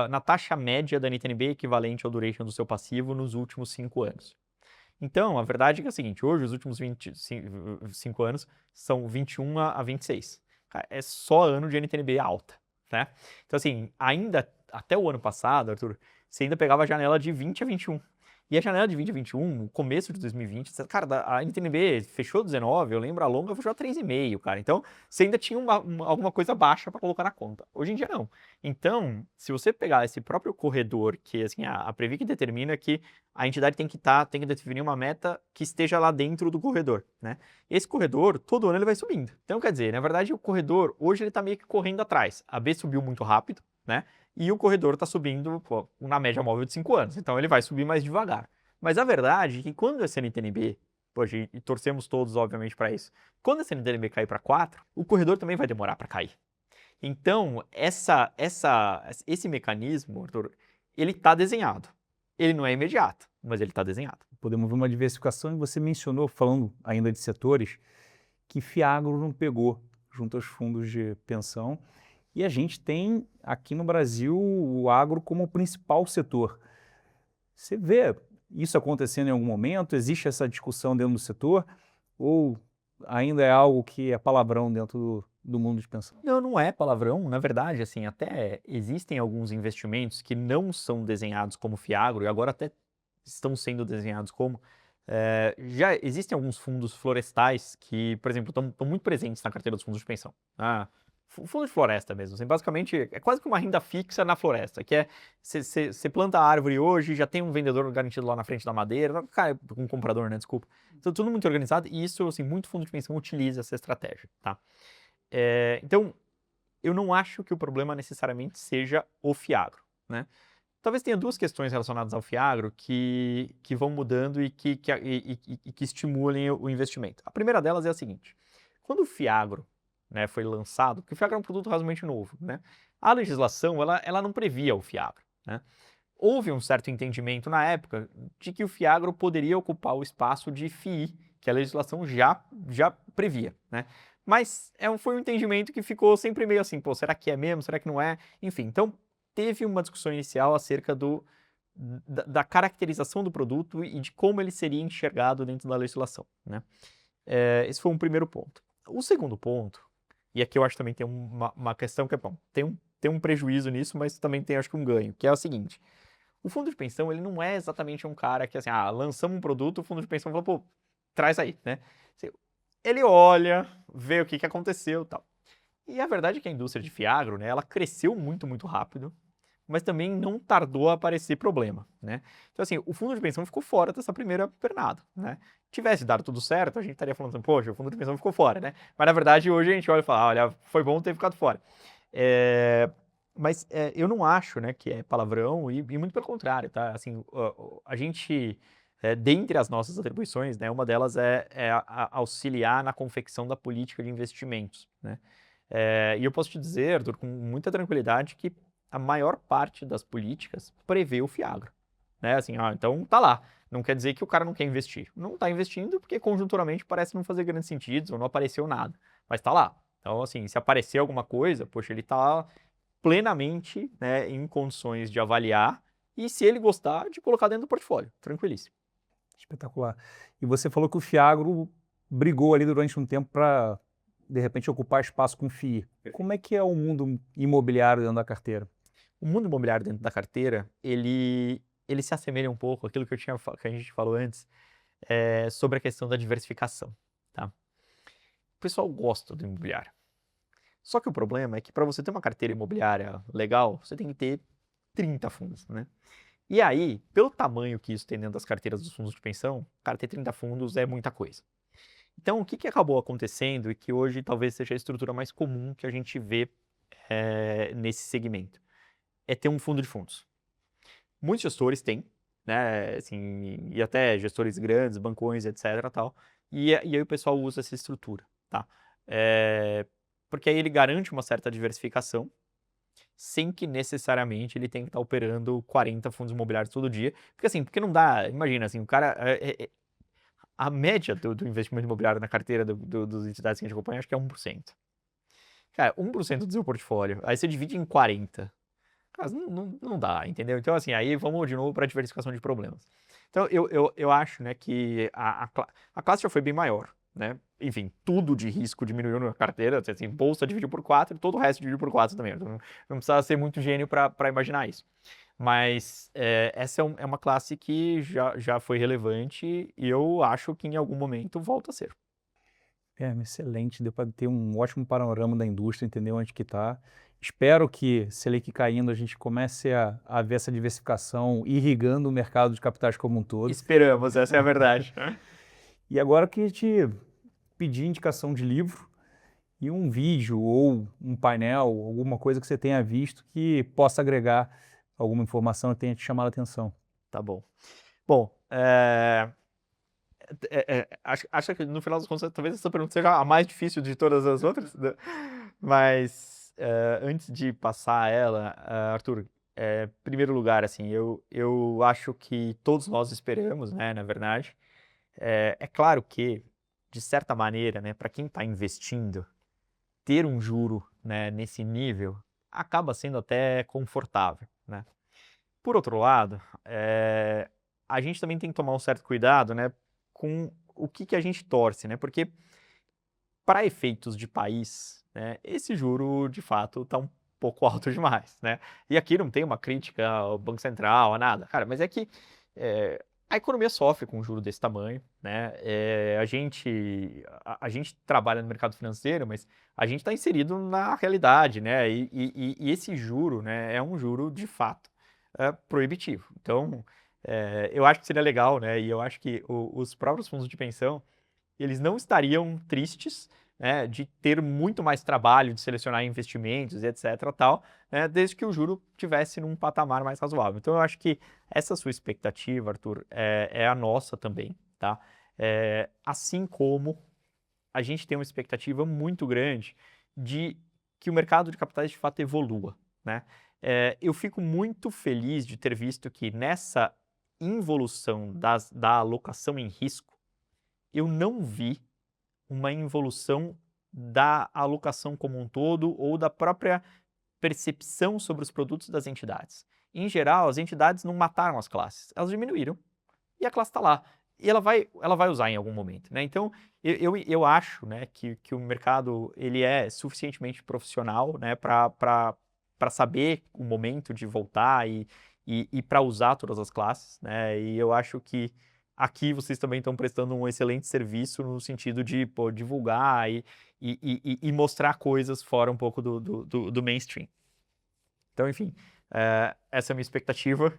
na taxa média da NTNB equivalente ao duration do seu passivo nos últimos 5 anos. Então, a verdade é que é a seguinte, hoje os últimos 25 anos são 21 a 26. Cara, é só ano de NTNB alta, né? Então, assim, ainda até o ano passado, Arthur, você ainda pegava a janela de 20 a 21. E a janela de 20 a 21, o começo de 2020, cara, a NTNB fechou 19, eu lembro, a longa fechou a 3,5, cara. Então, você ainda tinha alguma coisa baixa para colocar na conta. Hoje em dia, não. Então, se você pegar esse próprio corredor, que assim, a Previc determina que a entidade tem que definir uma meta que esteja lá dentro do corredor, né? Esse corredor, todo ano ele vai subindo. Então, quer dizer, na verdade, o corredor, hoje ele está meio que correndo atrás. A B subiu muito rápido, né? E o corredor está subindo na média móvel de 5 anos. Então, ele vai subir mais devagar. Mas a verdade é que quando esse NTNB, poxa, e torcemos todos, obviamente, para isso, quando esse NTNB cair para 4, o corredor também vai demorar para cair. Então, esse mecanismo, Arthur, ele está desenhado. Ele não é imediato, mas ele está desenhado. Podemos ver uma diversificação, e você mencionou, falando ainda de setores, que Fiagro não pegou junto aos fundos de pensão, e a gente tem aqui no Brasil o agro como o principal setor. Você vê isso acontecendo em algum momento? Existe essa discussão dentro do setor? Ou ainda é algo que é palavrão dentro do mundo de pensão? Não, não é palavrão. Na verdade, assim, até existem alguns investimentos que não são desenhados como Fiagro, e agora até estão sendo desenhados como. Já existem alguns fundos florestais que, por exemplo, estão muito presentes na carteira dos fundos de pensão. Fundo de floresta mesmo, assim, basicamente é quase que uma renda fixa na floresta, que é, você planta a árvore hoje, já tem um vendedor garantido lá na frente da madeira, cara, um comprador, né, desculpa. Então, tudo muito organizado e isso, assim, muito fundo de pensão utiliza essa estratégia, tá? Então, eu não acho que o problema necessariamente seja o Fiagro, né? Talvez tenha duas questões relacionadas ao Fiagro que vão mudando e que estimulem o investimento. A primeira delas é a seguinte: quando o Fiagro, né, foi lançado, porque o Fiagro é um produto razoavelmente novo, né? A legislação ela não previa o Fiagro, né? Houve um certo entendimento na época de que o Fiagro poderia ocupar o espaço de FII, que a legislação já previa, né? Mas foi um entendimento que ficou sempre meio assim, pô, será que é mesmo? Será que não é? Enfim, então teve uma discussão inicial acerca da caracterização do produto e de como ele seria enxergado dentro da legislação, né? Esse foi um primeiro ponto. O segundo ponto, e aqui eu acho que também tem uma questão que é bom, tem um prejuízo nisso, mas também tem acho que um ganho, que é o seguinte: o fundo de pensão ele não é exatamente um cara que assim, lançamos um produto, o fundo de pensão falou, pô, traz aí, né? Ele olha, vê o que aconteceu e tal. E a verdade é que a indústria de Fiagro, né, ela cresceu muito, muito rápido, mas também não tardou a aparecer problema, né? Então, assim, o fundo de pensão ficou fora dessa primeira pernada, né? Tivesse dado tudo certo, a gente estaria falando assim, poxa, o fundo de pensão ficou fora, né? Mas, na verdade, hoje a gente olha e fala, olha, foi bom ter ficado fora. Mas eu não acho, né, que é palavrão e muito pelo contrário, tá? Assim, a gente, dentre as nossas atribuições, né, uma delas é auxiliar na confecção da política de investimentos, né? E eu posso te dizer, Arthur, com muita tranquilidade, que a maior parte das políticas prevê o Fiagro, né? Assim, então tá lá. Não quer dizer que o cara não quer investir. Não está investindo porque conjunturalmente parece não fazer grande sentido ou não apareceu nada. Mas tá lá. Então, assim, se aparecer alguma coisa, poxa, ele tá plenamente, né, em condições de avaliar e, se ele gostar, de colocar dentro do portfólio. Tranquilíssimo. Espetacular. E você falou que o Fiagro brigou ali durante um tempo para, de repente, ocupar espaço com o FII. Como é que é o mundo imobiliário dentro da carteira? O mundo imobiliário dentro da carteira, ele se assemelha um pouco àquilo que a gente falou antes, sobre a questão da diversificação, tá? O pessoal gosta do imobiliário. Só que o problema é que para você ter uma carteira imobiliária legal, você tem que ter 30 fundos, né? E aí, pelo tamanho que isso tem dentro das carteiras dos fundos de pensão, cara, ter 30 fundos é muita coisa. Então, o que acabou acontecendo e que hoje talvez seja a estrutura mais comum que a gente vê nesse segmento? É ter um fundo de fundos. Muitos gestores têm, né, assim, e até gestores grandes, bancões, etc, tal, e aí o pessoal usa essa estrutura, tá? Porque aí ele garante uma certa diversificação, sem que necessariamente ele tenha que estar operando 40 fundos imobiliários todo dia, porque não dá, imagina, assim, o cara, a média do investimento imobiliário na carteira dos entidades que a gente acompanha, acho que é 1%. Cara, 1% do seu portfólio, aí você divide em 40, cara, não dá, entendeu? Então, assim, aí vamos de novo para a diversificação de problemas. Então, eu acho, né, que a classe já foi bem maior, né? Enfim, tudo de risco diminuiu na carteira, assim, bolsa dividiu por 4 e todo o resto dividiu por 4 também. Não precisa ser muito gênio para imaginar isso. Mas essa é uma classe que já foi relevante e eu acho que em algum momento volta a ser. Excelente, deu para ter um ótimo panorama da indústria, entender onde que está. Espero que, Selic caindo, a gente comece a ver essa diversificação irrigando o mercado de capitais como um todo. Esperamos, essa é a verdade. E agora que te pedir indicação de livro e um vídeo ou um painel, alguma coisa que você tenha visto que possa agregar alguma informação que tenha te chamado a atenção. Tá bom. Bom, acho que no final das contas, talvez essa pergunta seja a mais difícil de todas as outras, né? Mas antes de passar ela, Arthur, em primeiro lugar, assim, eu acho que todos nós esperamos, né, na verdade. É claro que, de certa maneira, né, para quem está investindo, ter um juro, né, nesse nível acaba sendo até confortável, né? Por outro lado, a gente também tem que tomar um certo cuidado, né, com o que a gente torce, né? Porque para efeitos de país, né, esse juro de fato está um pouco alto demais, né? E aqui não tem uma crítica ao Banco Central, a nada, cara, mas é que a economia sofre com um juro desse tamanho, né? A gente trabalha no mercado financeiro, mas a gente está inserido na realidade, né? E esse juro, né, é um juro de fato proibitivo. Então, eu acho que seria legal, né? E eu acho que os próprios fundos de pensão eles não estariam tristes né, de ter muito mais trabalho de selecionar investimentos e etc. tal, né, desde que o juro tivesse num patamar mais razoável. Então eu acho que essa sua expectativa, Arthur, é a nossa também, tá? Assim como a gente tem uma expectativa muito grande de que o mercado de capitais de fato evolua, né? Eu fico muito feliz de ter visto que nessa involução da alocação em risco, eu não vi uma involução da alocação como um todo ou da própria percepção sobre os produtos das entidades. Em geral, as entidades não mataram as classes, elas diminuíram e a classe está lá. E ela vai usar em algum momento, né? Então, eu acho, né, que o mercado ele é suficientemente profissional, né, para saber o momento de voltar e para usar todas as classes, né? E eu acho que aqui vocês também estão prestando um excelente serviço no sentido de divulgar e mostrar coisas fora um pouco do mainstream. Então, enfim, essa é a minha expectativa.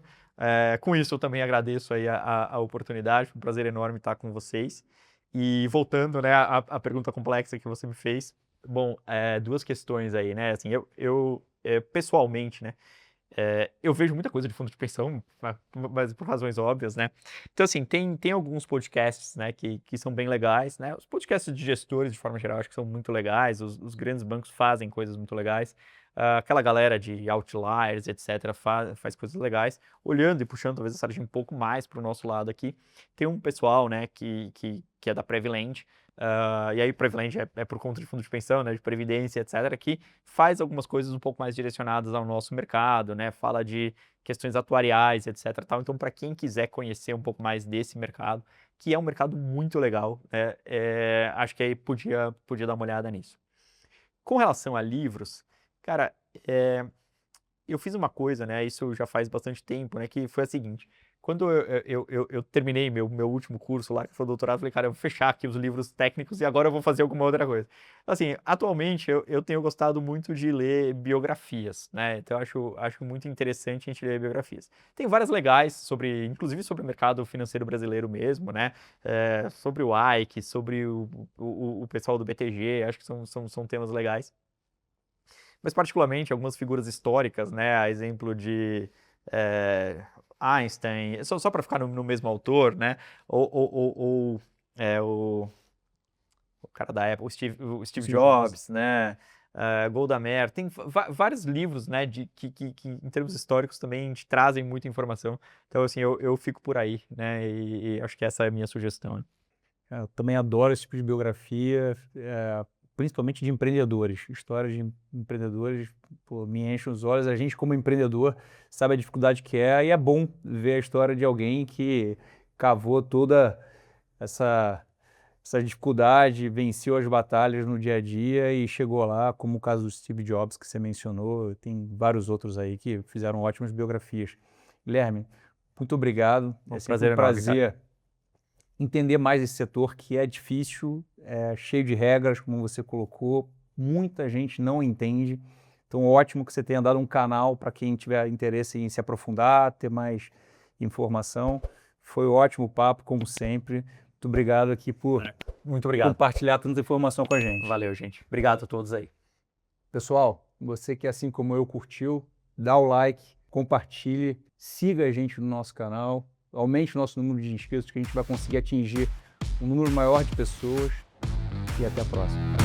Com isso, eu também agradeço aí a oportunidade, foi um prazer enorme estar com vocês. E voltando, né, à pergunta complexa que você me fez, bom, duas questões aí, né, assim, eu pessoalmente, né, eu vejo muita coisa de fundo de pensão, mas por razões óbvias, né, então assim, tem alguns podcasts, né, que são bem legais, né, os podcasts de gestores, de forma geral, acho que são muito legais, os grandes bancos fazem coisas muito legais, aquela galera de outliers, etc., faz coisas legais, olhando e puxando talvez a sardinha um pouco mais para o nosso lado aqui, tem um pessoal, né, que é da Previlend, e aí Previlend é por conta de fundo de pensão, né, de previdência, etc., que faz algumas coisas um pouco mais direcionadas ao nosso mercado, né, fala de questões atuariais, etc., tal. Então, para quem quiser conhecer um pouco mais desse mercado, que é um mercado muito legal, né, acho que aí podia dar uma olhada nisso. Com relação a livros, cara, eu fiz uma coisa, né, isso já faz bastante tempo, né, que foi a seguinte, quando eu terminei meu último curso lá, que foi o doutorado, eu falei, cara, eu vou fechar aqui os livros técnicos e agora eu vou fazer alguma outra coisa. Assim, atualmente eu tenho gostado muito de ler biografias, né, então eu acho muito interessante a gente ler biografias. Tem várias legais, inclusive sobre o mercado financeiro brasileiro mesmo, né, sobre o Ike, sobre o pessoal do BTG, acho que são temas legais. Mas particularmente algumas figuras históricas, né, a exemplo de Einstein, só para ficar no mesmo autor, né, ou o cara da Apple, o Steve Jobs, né, Golda Meir, tem vários livros, né, que em termos históricos também te trazem muita informação, então assim, eu fico por aí, né, e acho que essa é a minha sugestão. Né? Eu também adoro esse tipo de biografia, principalmente de empreendedores. Histórias de empreendedores, pô, me enchem os olhos. A gente, como empreendedor, sabe a dificuldade que é, e é bom ver a história de alguém que cavou toda essa dificuldade, venceu as batalhas no dia a dia e chegou lá, como o caso do Steve Jobs, que você mencionou. Tem vários outros aí que fizeram ótimas biografias. Guilherme, muito obrigado. Um é sempre prazer um enorme, prazer entender mais esse setor que é difícil, cheio de regras, como você colocou, muita gente não entende. Então, ótimo que você tenha dado um canal para quem tiver interesse em se aprofundar, ter mais informação. Foi um ótimo papo, como sempre. Muito obrigado aqui por Muito obrigado. compartilhar tanta informação com a gente. Valeu, gente. Obrigado a todos aí. Pessoal, você que assim como eu curtiu, dá o like, compartilhe, siga a gente no nosso canal, aumente o nosso número de inscritos, que a gente vai conseguir atingir um número maior de pessoas. E até a próxima.